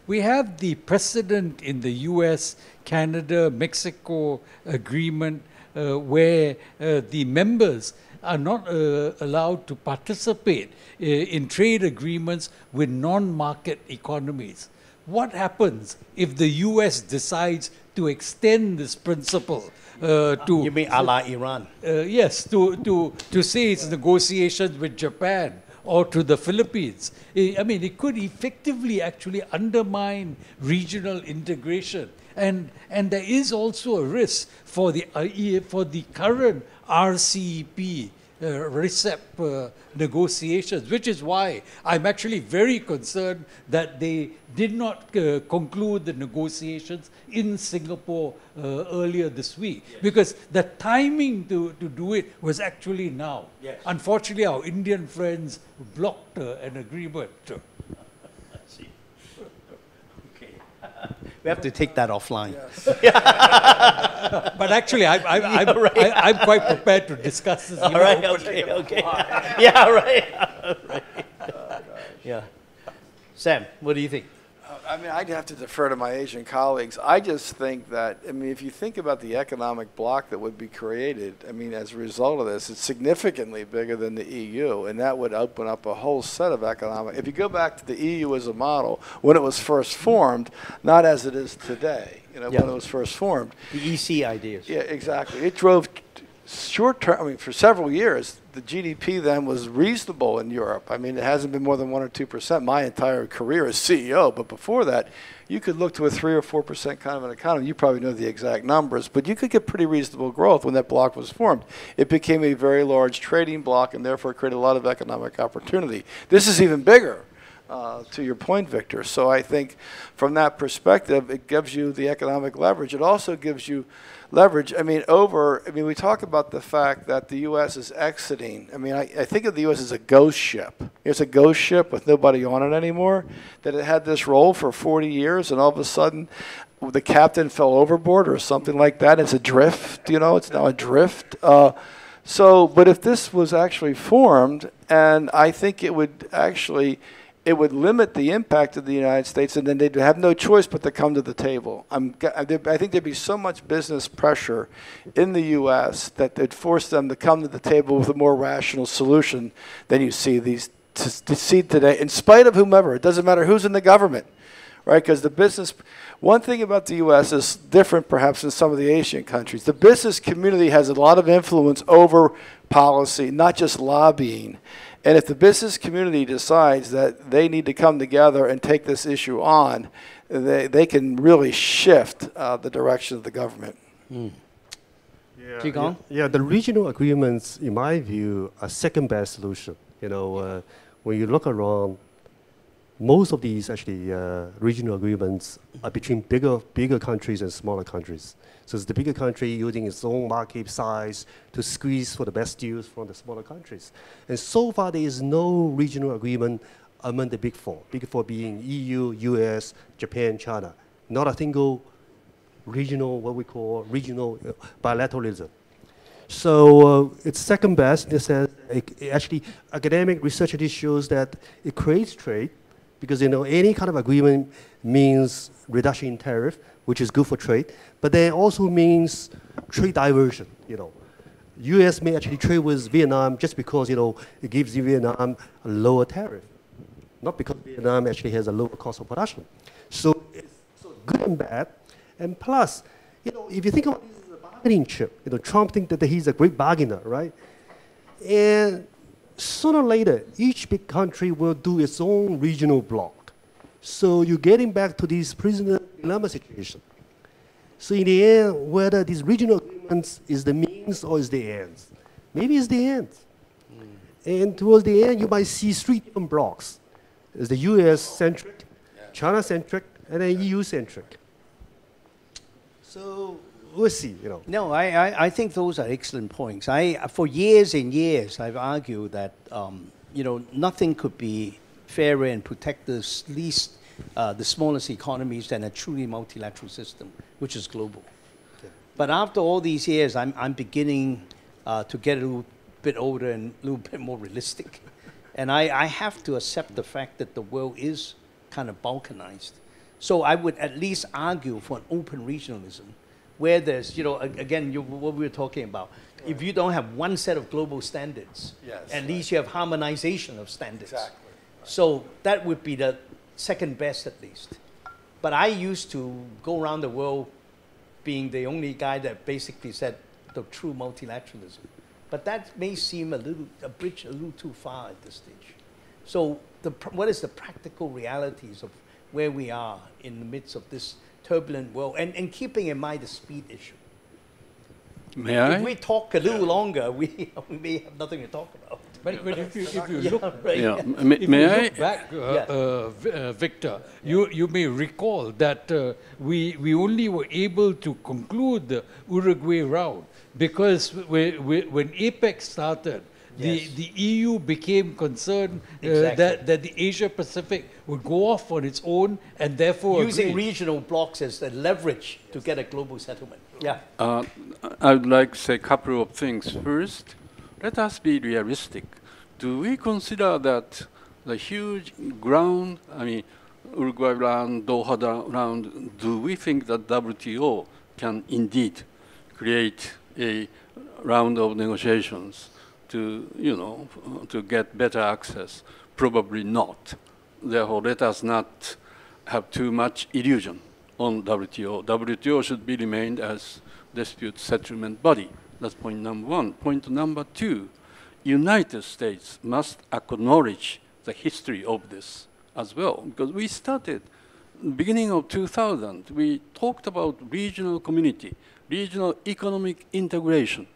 we have the precedent in the US, Canada, Mexico agreement, where the members are not allowed to participate in trade agreements with non-market economies. What happens if the US decides to extend this principle to... You mean a la Iran? Yes, to say it's negotiations with Japan or to the Philippines. I mean, it could effectively actually undermine regional integration. And there is also a risk for the current RCEP RCEP negotiations, which is why I'm actually very concerned that they did not conclude the negotiations in Singapore earlier this week, because the timing to do it was actually now. Yes. Unfortunately, our Indian friends blocked an agreement. We have to take that offline. Yes. But actually, I'm quite prepared to discuss this. All right, okay. Yeah, right. Yeah. Sam, what do you think? I mean, I'd have to defer to my Asian colleagues. I just think that, I mean, if you think about the economic bloc that would be created, I mean, as a result of this, it's significantly bigger than the EU, and that would open up a whole set of economic. If you go back to the EU as a model, when it was first formed, not as it is today, when it was first formed. The EC ideas. Yeah, exactly. It drove short-term, I mean, for several years, the GDP then was reasonable in Europe. I mean, it hasn't been more than 1 or 2% my entire career as CEO, but before that, you could look to a 3 or 4% kind of an economy. You probably know the exact numbers, but you could get pretty reasonable growth when that bloc was formed. It became a very large trading bloc and therefore created a lot of economic opportunity. This is even bigger. To your point, Victor. So I think from that perspective, it gives you the economic leverage. It also gives you leverage. I mean, we talk about the fact that the U.S. is exiting. I mean, I think of the U.S. as a ghost ship. It's a ghost ship with nobody on it anymore, that it had this role for 40 years, and all of a sudden, the captain fell overboard or something like that. It's adrift, you know, it's now adrift. But if this was actually formed, and I think it would limit the impact of the United States, and then they'd have no choice but to come to the table. I think there'd be so much business pressure in the U.S. that it'd force them to come to the table with a more rational solution than you see today, in spite of whomever. It doesn't matter who's in the government, right? Because one thing about the U.S. is different perhaps than some of the Asian countries. The business community has a lot of influence over policy, not just lobbying. And if the business community decides that they need to come together and take this issue on, they can really shift the direction of the government. Zhigang? Yeah, the regional agreements, in my view, are second best solution. You know, when you look around, most of these actually regional agreements are between bigger countries and smaller countries. So it's the bigger country using its own market size to squeeze for the best deals from the smaller countries. And so far, there is no regional agreement among the big four being EU, US, Japan, China. Not a single regional, what we call regional bilateralism. So it's second best in the sense, actually, academic research shows that it creates trade, because you know any kind of agreement means reduction in tariff, which is good for trade, but then also means trade diversion. You know, U.S. may actually trade with Vietnam just because you know it gives Vietnam a lower tariff, not because Vietnam actually has a lower cost of production. So it's good and bad, and plus, you know, if you think about this as a bargaining chip, you know, Trump thinks that he's a great bargainer, right? And sooner or later, each big country will do its own regional bloc. So you're getting back to this prisoner dilemma situation. So in the end, whether these regional agreements is the means or is the ends, maybe it's the end. And towards the end, you might see three different blocs. There's the US-centric, China-centric, and then EU-centric. So we'll see, you know. No, I think those are excellent points. For years and years, I've argued that you know, nothing could be fairer and protect the smallest economies than a truly multilateral system, which is global. Yeah. But after all these years, I'm beginning to get a little bit older and a little bit more realistic. And I have to accept the fact that the world is kind of balkanized. So I would at least argue for an open regionalism, where there's, you know, again, what we were talking about. Right. If you don't have one set of global standards, at least you have harmonization of standards. Exactly. Right. So that would be the second best at least. But I used to go around the world being the only guy that basically said the true multilateralism. But that may seem a bridge a little too far at this stage. So what is the practical realities of where we are in the midst of this turbulent world, and keeping in mind the speed issue? May I? If we talk a little longer, we may have nothing to talk about. But if you look, May I? Look back, Victor, you may recall that we only were able to conclude the Uruguay round because when APEC started, the EU became concerned that the Asia Pacific would go off on its own and therefore using regional blocks as the leverage to get a global settlement. Yeah. I would like to say a couple of things. First, let us be realistic. Do we consider that the huge ground, I mean, Uruguay round, Doha round, do we think that WTO can indeed create a round of negotiations to, you know, to get better access? Probably not. Therefore, let us not have too much illusion on WTO. WTO should be remained as dispute settlement body. That's point number one. Point number two, United States must acknowledge the history of this as well, because we started beginning of 2000, we talked about regional community, regional economic integration.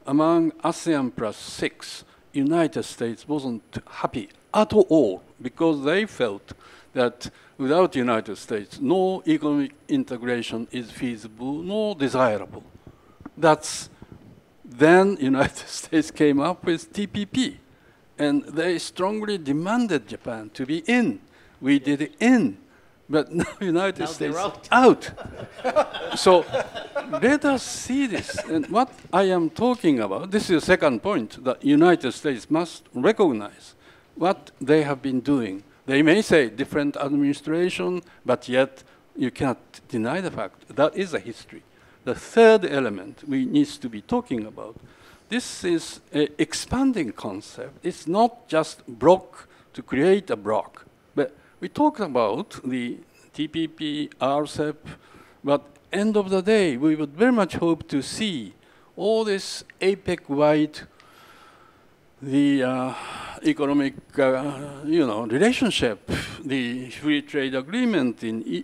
Among ASEAN plus 6, United States wasn't happy at all because they felt that without the United States, no economic integration is feasible nor desirable. That's then United States came up with TPP, and they strongly demanded Japan to be in. We did it in. But now United Now States they're out. So let us see this. And what I am talking about, this is the second point, that United States must recognize what they have been doing. They may say different administration, but yet you cannot deny the fact. That is a history. The third element we need to be talking about, this is an expanding concept. It's not just bloc to create a bloc. But we talked about the TPP, RCEP, but end of the day, we would very much hope to see all this APEC-wide, the economic, relationship, the free trade agreement in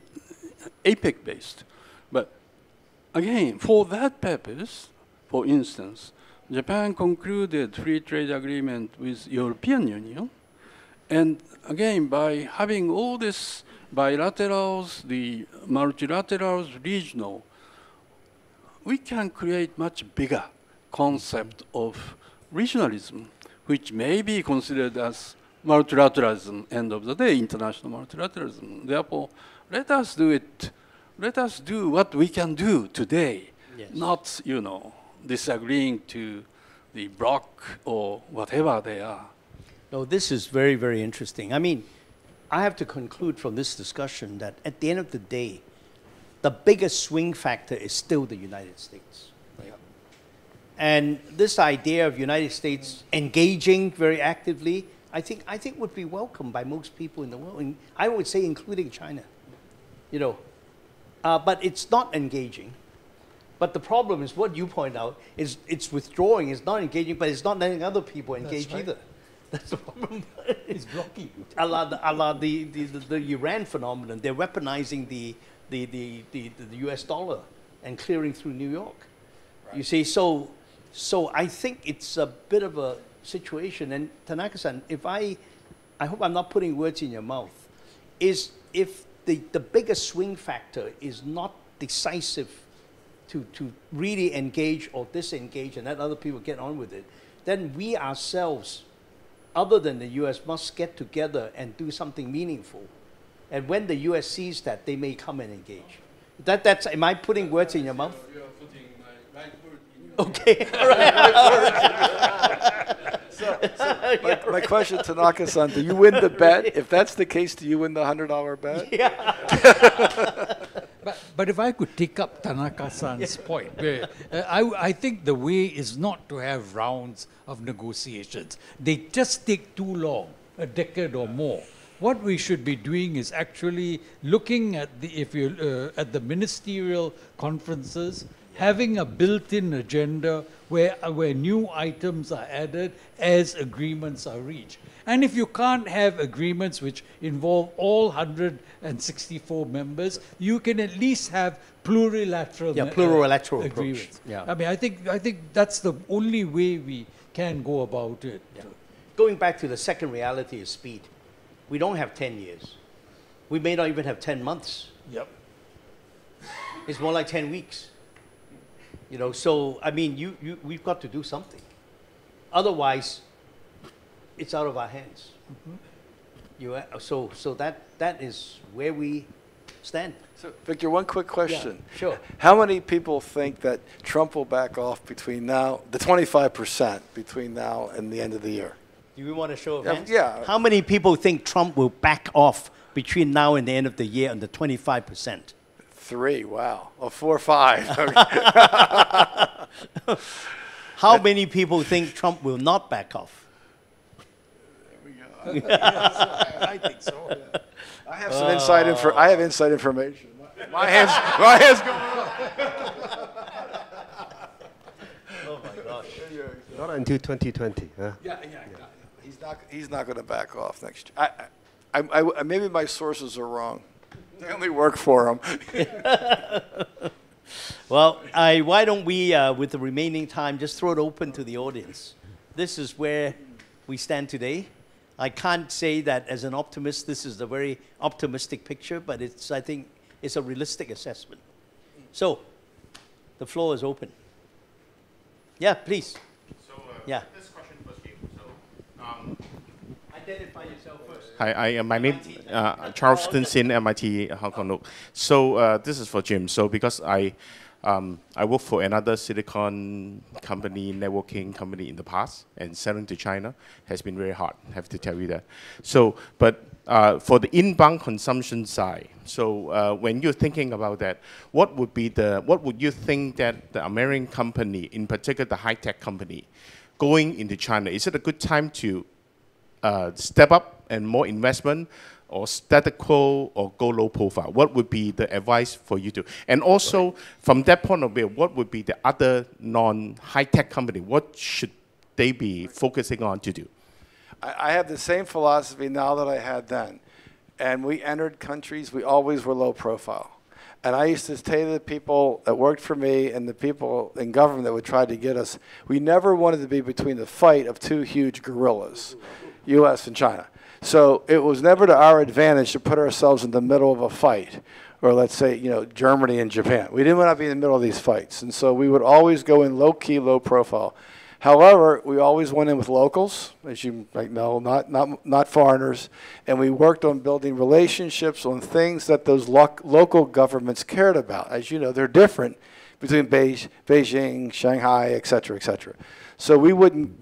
APEC-based. But again, for that purpose, for instance, Japan concluded free trade agreement with European Union, and again, by having all this bilaterals, the multilaterals, regional, we can create much bigger concept of regionalism, which may be considered as multilateralism, end of the day, international multilateralism. Therefore, let us do it. Let us do what we can do today, yes. Not, disagreeing to the bloc or whatever they are. No, this is very, very interesting. I mean, I have to conclude from this discussion that at the end of the day, the biggest swing factor is still the United States. Right? Yeah. And this idea of United States engaging very actively, I think would be welcomed by most people in the world. And I would say including China. But it's not engaging. But the problem is what you point out is it's withdrawing, it's not engaging, but it's not letting other people engage either. That's the problem. It's blocking. A la the Iran phenomenon. They're weaponizing the US dollar and clearing through New York. Right. You see, so I think it's a bit of a situation. And Tanaka-san, I hope I'm not putting words in your mouth, is if the biggest swing factor is not decisive to really engage or disengage and let other people get on with it, then we ourselves, other than the US, must get together and do something meaningful. And when the US sees that, they may come and engage. Am I putting words in your mouth? You are putting my right word in your mouth. Okay, all right. My question, Tanaka-san, do you win the bet? If that's the case, do you win the $100 bet? Yeah. But if I could take up Tanaka-san's point, I think the way is not to have rounds of negotiations. They just take too long, a decade or more. What we should be doing is actually looking at at the ministerial conferences, having a built-in agenda where new items are added as agreements are reached. And if you can't have agreements which involve all 164 members, you can at least have plurilateral agreements. Yeah. I mean, I think that's the only way we can go about it. Yeah. Going back to the second reality is speed. We don't have 10 years. We may not even have 10 months. Yep. It's more like 10 weeks. So I mean, we've got to do something. Otherwise, it's out of our hands. Mm-hmm. So that is where we stand. So, Victor, one quick question. Yeah, sure. How many people think that Trump will back off between now, the 25% between now and the end of the year? Do we want to show of hands? Yeah. How many people think Trump will back off between now and the end of the year on the 25%? 3, wow. Or 4 or 5. How many people think Trump will not back off? There we go. I think so. Yeah. I have some inside information. My hands going up. Oh my gosh. Not until 2020. Huh? Yeah. He's not going to back off next year. I maybe my sources are wrong. They only work for him. Well, why don't we, with the remaining time, just throw it open to the audience. This is where we stand today. I can't say that as an optimist, this is a very optimistic picture, but I think it's a realistic assessment. So, the floor is open. Yeah, please. So, yeah. This question was you. So, Identify yourself first. Hi, my name Charleston Sin, MIT, Hong Kong. No. So this is for Jim. So because I worked for another silicon company, networking company in the past, and selling to China has been very hard. I have to tell you that. So, but for the inbound consumption side, so when you're thinking about that, what would you think that the American company, in particular the high-tech company, going into China, is it a good time to step up and more investment, or status quo, or go low profile? What would be the advice for you to? And also, from that point of view, what would be the other non-high-tech company? What should they be focusing on to do? I have the same philosophy now that I had then. And we entered countries, we always were low profile. And I used to say to the people that worked for me and the people in government that would try to get us, we never wanted to be between the fight of two huge gorillas, U.S. and China. So it was never to our advantage to put ourselves in the middle of a fight, or let's say, you know, Germany and Japan. We didn't want to be in the middle of these fights. And so we would always go in low-key, low profile. However, we always went in with locals, as you might know, not foreigners, and we worked on building relationships on things that those local governments cared about. As you know, they're different between Beijing, Shanghai, et cetera, et cetera. So we wouldn't,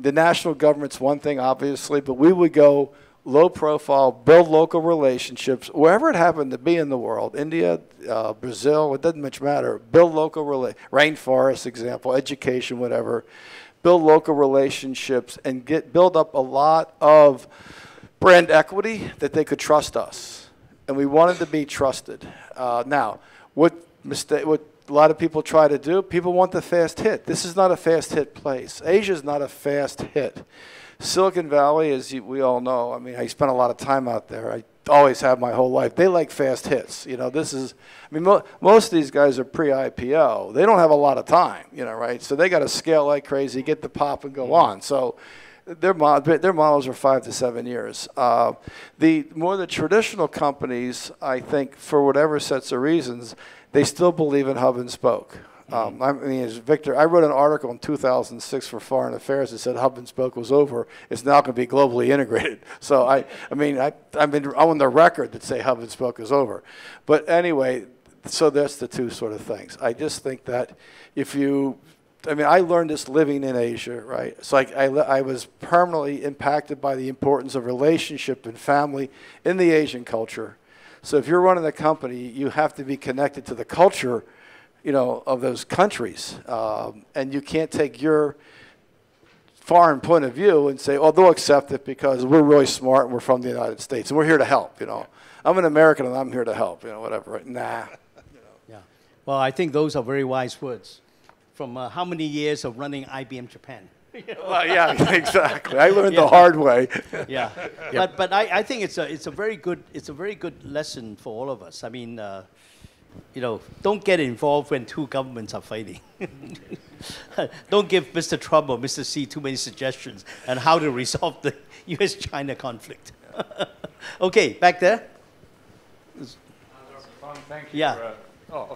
the national government's one thing, obviously, but we would go low profile, build local relationships, wherever it happened to be in the world, India, Brazil, it doesn't much matter, build local rainforest example, education, whatever, build local relationships and build up a lot of brand equity that they could trust us. And we wanted to be trusted. Now, what a lot of people try to do, people want the fast hit. This is not a fast hit place. Asia is not a fast hit. Silicon Valley, as we all know, I mean, I spent a lot of time out there. I always have my whole life. They like fast hits. You know, this is, I mean, most of these guys are pre-IPO. They don't have a lot of time, you know, right? So they got to scale like crazy, get the pop and go on. So their models are 5 to 7 years. The traditional companies, I think, for whatever sets of reasons, they still believe in hub and spoke. I mean, as Victor, I wrote an article in 2006 for Foreign Affairs that said hub and spoke was over. It's now going to be globally integrated. So I'm on the record that say hub and spoke is over. But anyway, so that's the two sort of things. I just think that if you, I mean, I learned this living in Asia, right? It's like I was permanently impacted by the importance of relationship and family in the Asian culture. So if you're running a company, you have to be connected to the culture, you know, of those countries. And you can't take your foreign point of view and say, oh, they'll accept it because we're really smart and we're from the United States and we're here to help, you know. I'm an American and I'm here to help, you know, whatever. Right? Nah. You know. Yeah. Well, I think those are very wise words. From how many years of running IBM Japan? Well, yeah, exactly. I learned the hard way. Yeah. But I think it's a very good lesson for all of us. I mean, you know, don't get involved when two governments are fighting. Don't give Mr. Trump or Mr. Xi too many suggestions on how to resolve the U.S.-China conflict. Okay, back there. Thank you. Yeah.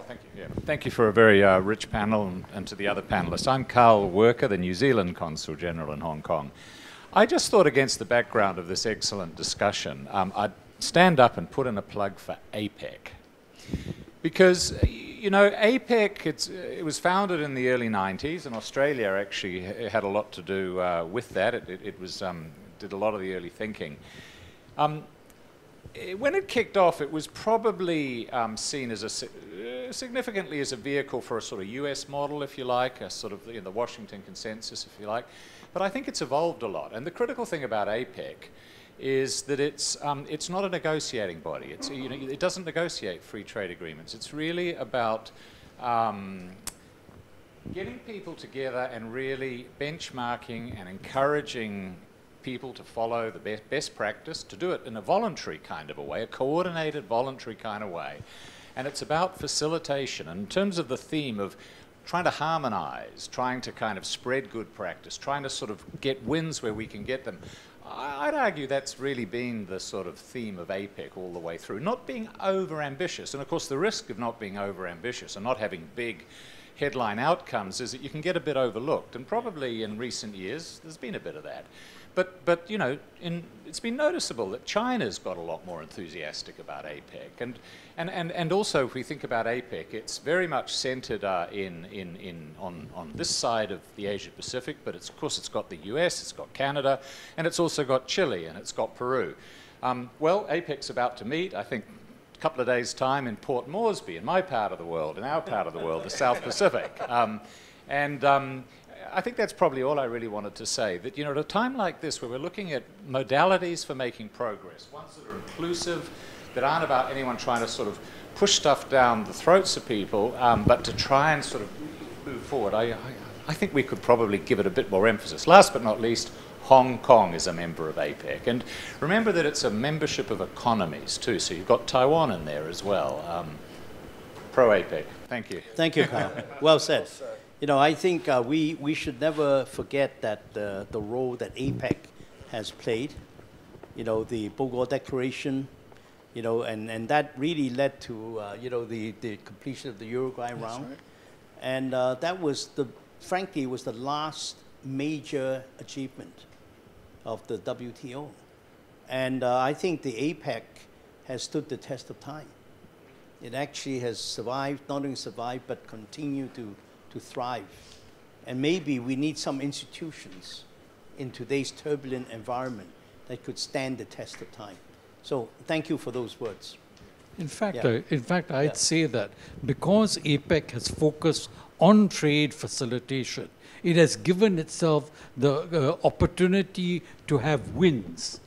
Thank you. Yeah. Thank you for a very rich panel, and to the other panelists. I'm Carl Worker, the New Zealand Consul General in Hong Kong. I just thought, against the background of this excellent discussion, I'd stand up and put in a plug for APEC. Because, you know, APEC, it was founded in the early 90s, and Australia actually had a lot to do with that. It did a lot of the early thinking. When it kicked off, it was probably seen as significantly as a vehicle for a sort of US model, if you like, a sort of the Washington consensus, if you like. But I think it's evolved a lot. And the critical thing about APEC is that it's not a negotiating body. It's, you know, it doesn't negotiate free trade agreements. It's really about getting people together and really benchmarking and encouraging people to follow the best practice, to do it in a voluntary kind of a way, a coordinated voluntary kind of way. And it's about facilitation. And in terms of the theme of trying to harmonize, trying to kind of spread good practice, trying to sort of get wins where we can get them, I'd argue that's really been the sort of theme of APEC all the way through. Not being over-ambitious. And of course the risk of not being over-ambitious and not having big headline outcomes is that you can get a bit overlooked, and probably in recent years there's been a bit of that. But you know, it's been noticeable that China's got a lot more enthusiastic about APEC, and also if we think about APEC, it's very much centered on this side of the Asia Pacific, but of course it's got the US, it's got Canada, and it's also got Chile, and it's got Peru. Well, APEC's about to meet, I think, a couple of days' time in Port Moresby, in my part of the world, in our part of the world, the South Pacific. I think that's probably all I really wanted to say, that, you know, at a time like this where we're looking at modalities for making progress, ones that are inclusive, that aren't about anyone trying to sort of push stuff down the throats of people, but to try and sort of move forward, I think we could probably give it a bit more emphasis. Last but not least, Hong Kong is a member of APEC. And remember that it's a membership of economies too, so you've got Taiwan in there as well. Pro-APEC. Thank you. Thank you, Kyle. Well said. You know, I think we should never forget that the role that APEC has played. You know, the Bogor Declaration, you know, and that really led to, you know, the completion of the Uruguay round. Right. And that was, frankly, was the last major achievement of the WTO. And I think the APEC has stood the test of time. It actually has survived, not only survived, but continued to thrive. And maybe we need some institutions in today's turbulent environment that could stand the test of time. So thank you for those words. In fact, I'd say that because APEC has focused on trade facilitation, it has given itself the opportunity to have wins.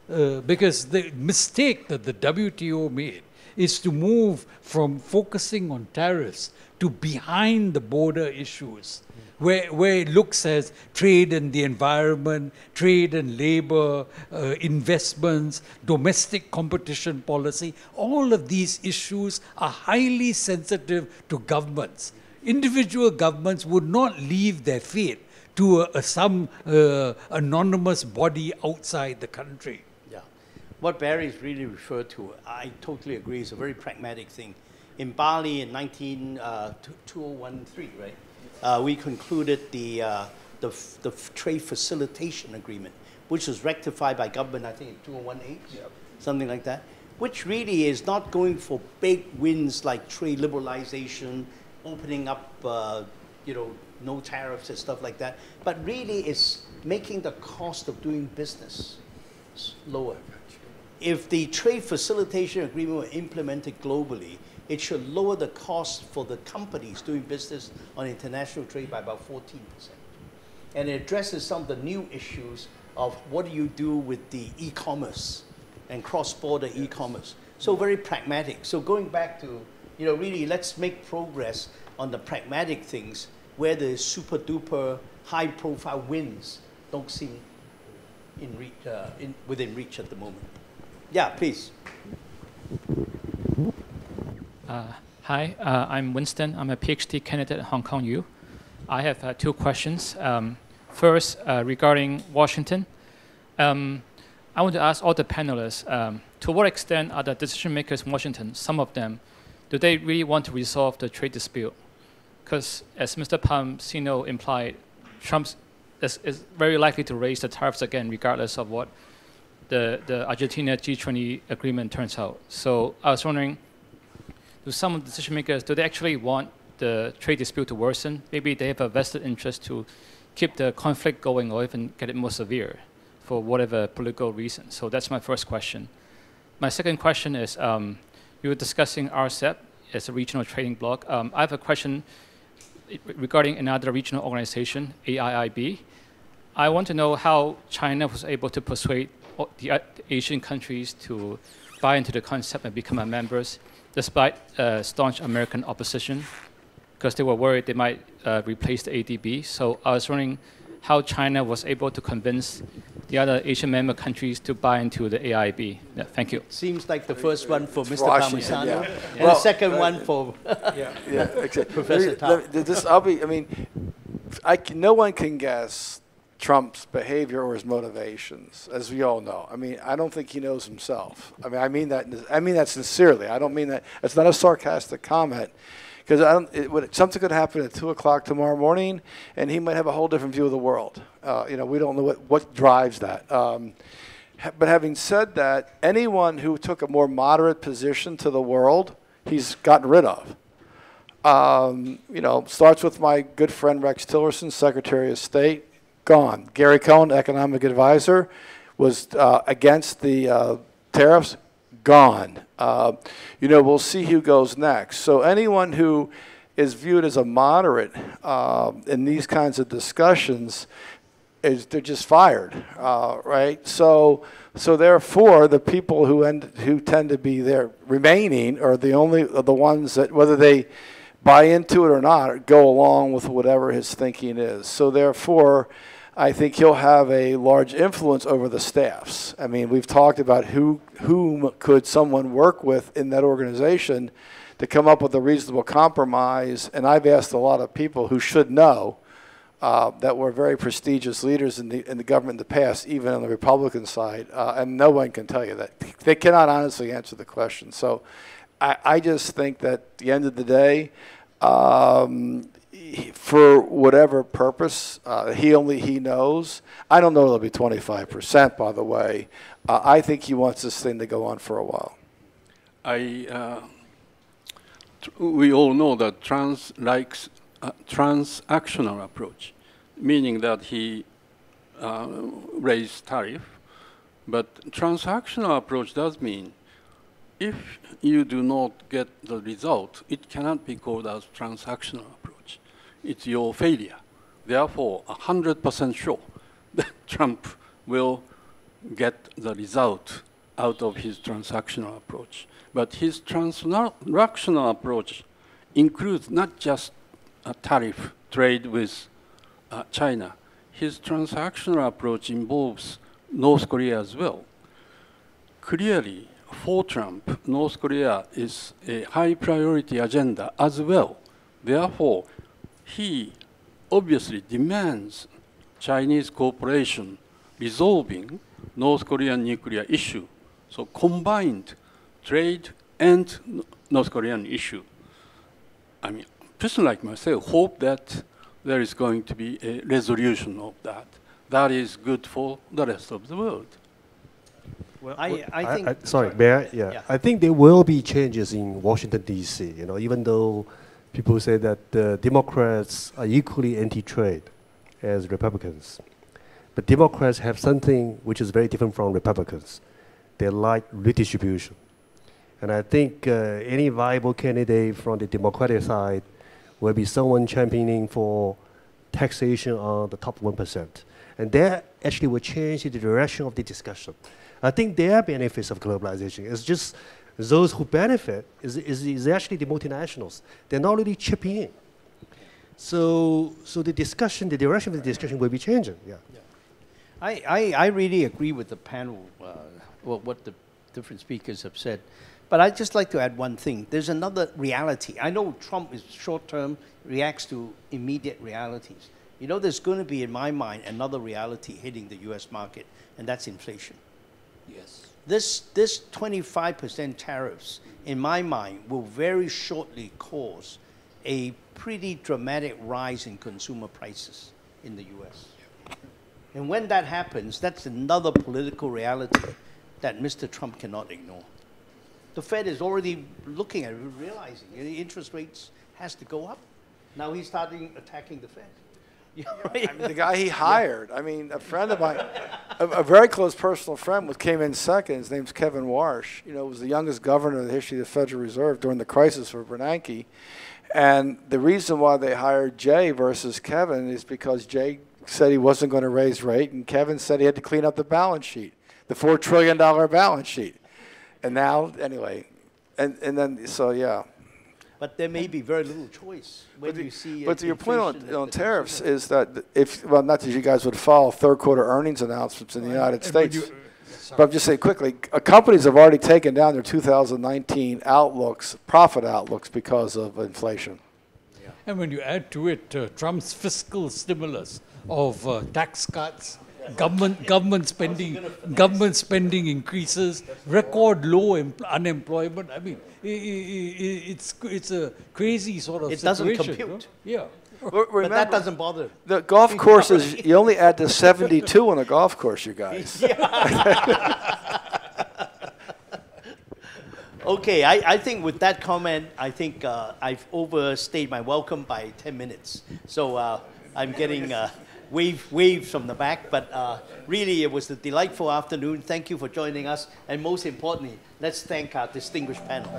Because the mistake that the WTO made is to move from focusing on tariffs to behind the border issues, where it looks as trade and the environment, trade and labor, investments, domestic competition policy. All of these issues are highly sensitive to governments. Individual governments would not leave their fate to some anonymous body outside the country. Yeah. What Barry's really referred to, I totally agree, is a very pragmatic thing. In Bali in 2013, right, we concluded the trade facilitation agreement, which was rectified by government, I think, in 2018, something like that, which really is not going for big wins like trade liberalization, opening up, you know, no tariffs and stuff like that, but really is making the cost of doing business lower. If the trade facilitation agreement were implemented globally, it should lower the cost for the companies doing business on international trade by about 14%. And it addresses some of the new issues of what do you do with the e-commerce and cross-border e-commerce. So very pragmatic. So going back to, you know, really let's make progress on the pragmatic things where the super duper high profile wins don't seem within reach at the moment. Yeah, please. Hi, I'm Winston. I'm a PhD candidate at Hong Kong U. I have two questions. First, regarding Washington. I want to ask all the panelists, to what extent are the decision makers in Washington, some of them, do they really want to resolve the trade dispute? Because as Mr. Palmisano implied, Trump is very likely to raise the tariffs again, regardless of what the Argentina G20 agreement turns out. So I was wondering, do some of the decision makers, do they actually want the trade dispute to worsen? Maybe they have a vested interest to keep the conflict going or even get it more severe for whatever political reason. So that's my first question. My second question is, you were discussing RCEP as a regional trading bloc. I have a question regarding another regional organization, AIIB. I want to know how China was able to persuade the Asian countries to buy into the concept and become members, despite staunch American opposition, because they were worried they might replace the ADB. So I was wondering how China was able to convince the other Asian member countries to buy into the AIB. Yeah, thank you. Seems like the first one for Mr. Palmisano, and well, the second one for Professor Tao. No one can guess Trump's behavior or his motivations, as we all know. I mean, I don't think he knows himself. I mean that sincerely. I don't mean that. It's not a sarcastic comment, Because something could happen at 2 o'clock tomorrow morning, and he might have a whole different view of the world. We don't know what drives that. But having said that, anyone who took a more moderate position to the world, he's gotten rid of. Starts with my good friend Rex Tillerson, Secretary of State, gone. Gary Cohn, economic advisor, was against the tariffs, gone. We'll see who goes next. So anyone who is viewed as a moderate in these kinds of discussions, they're just fired, right? So therefore, the people who tend to be there remaining are the ones that, whether they buy into it or not, go along with whatever his thinking is. So therefore, I think he'll have a large influence over the staffs. I mean, we've talked about whom could someone work with in that organization to come up with a reasonable compromise, and I've asked a lot of people who should know that were very prestigious leaders in the government in the past, even on the Republican side, and no one can tell you that. They cannot honestly answer the question. So I just think that at the end of the day, for whatever purpose, he knows. I don't know it'll be 25%, by the way. I think he wants this thing to go on for a while. We all know that Trump likes a transactional approach, meaning that he raised tariff. But transactional approach does mean if you do not get the result, it cannot be called as transactional approach. It's your failure. Therefore, 100% sure that Trump will get the result out of his transactional approach. But his transactional approach includes not just a tariff trade with China. His transactional approach involves North Korea as well. Clearly, for Trump, North Korea is a high priority agenda as well. Therefore, he obviously demands Chinese cooperation resolving North Korean nuclear issue. So combined trade and North Korean issue. I mean, person like myself hope that there is going to be a resolution of that. That is good for the rest of the world. Well, I think. Sorry, may I? Yeah. I think there will be changes in Washington D.C. Even though people say that the Democrats are equally anti-trade as Republicans, but Democrats have something which is very different from Republicans. They like redistribution, and I think any viable candidate from the Democratic side will be someone championing for taxation on the top 1%, and that actually will change the direction of the discussion. I think there are benefits of globalization. It's just those who benefit is actually the multinationals. They're not really chipping in. So the discussion, the direction of the discussion will be changing. Yeah. I really agree with the panel, what the different speakers have said. But I'd just like to add one thing. There's another reality. I know Trump is short-term, reacts to immediate realities. There's going to be, in my mind, another reality hitting the U.S. market, and that's inflation. Yes. This 25% tariffs, in my mind, will very shortly cause a pretty dramatic rise in consumer prices in the U.S. And when that happens, that's another political reality that Mr. Trump cannot ignore. The Fed is already looking at it, realizing the interest rates has to go up. Now he's starting attacking the Fed. I mean, the guy he hired, I mean, a friend of mine, a very close personal friend came in second. His name's Kevin Warsh. Was the youngest governor in the history of the Federal Reserve during the crisis for Bernanke. And the reason why they hired Jay versus Kevin is because Jay said he wasn't going to raise rate, and Kevin said he had to clean up the balance sheet, the $4 trillion balance sheet. And now, anyway, and then, so yeah. But there may be very little choice when you see. But to your point on tariffs is that not that you guys would follow third quarter earnings announcements in the United States, but I'm just saying quickly, companies have already taken down their 2019 outlooks, profit outlooks, because of inflation. And when you add to it Trump's fiscal stimulus of tax cuts government spending increases, record low unemployment. I mean, it's a crazy sort of situation. It doesn't compute. Yeah. But that doesn't bother. The golf courses, you only add to 72 on a golf course, you guys. Okay, I think with that comment, I think I've overstayed my welcome by 10 minutes. So I'm getting waves from the back, but really it was a delightful afternoon. Thank you for joining us. And most importantly, let's thank our distinguished panel.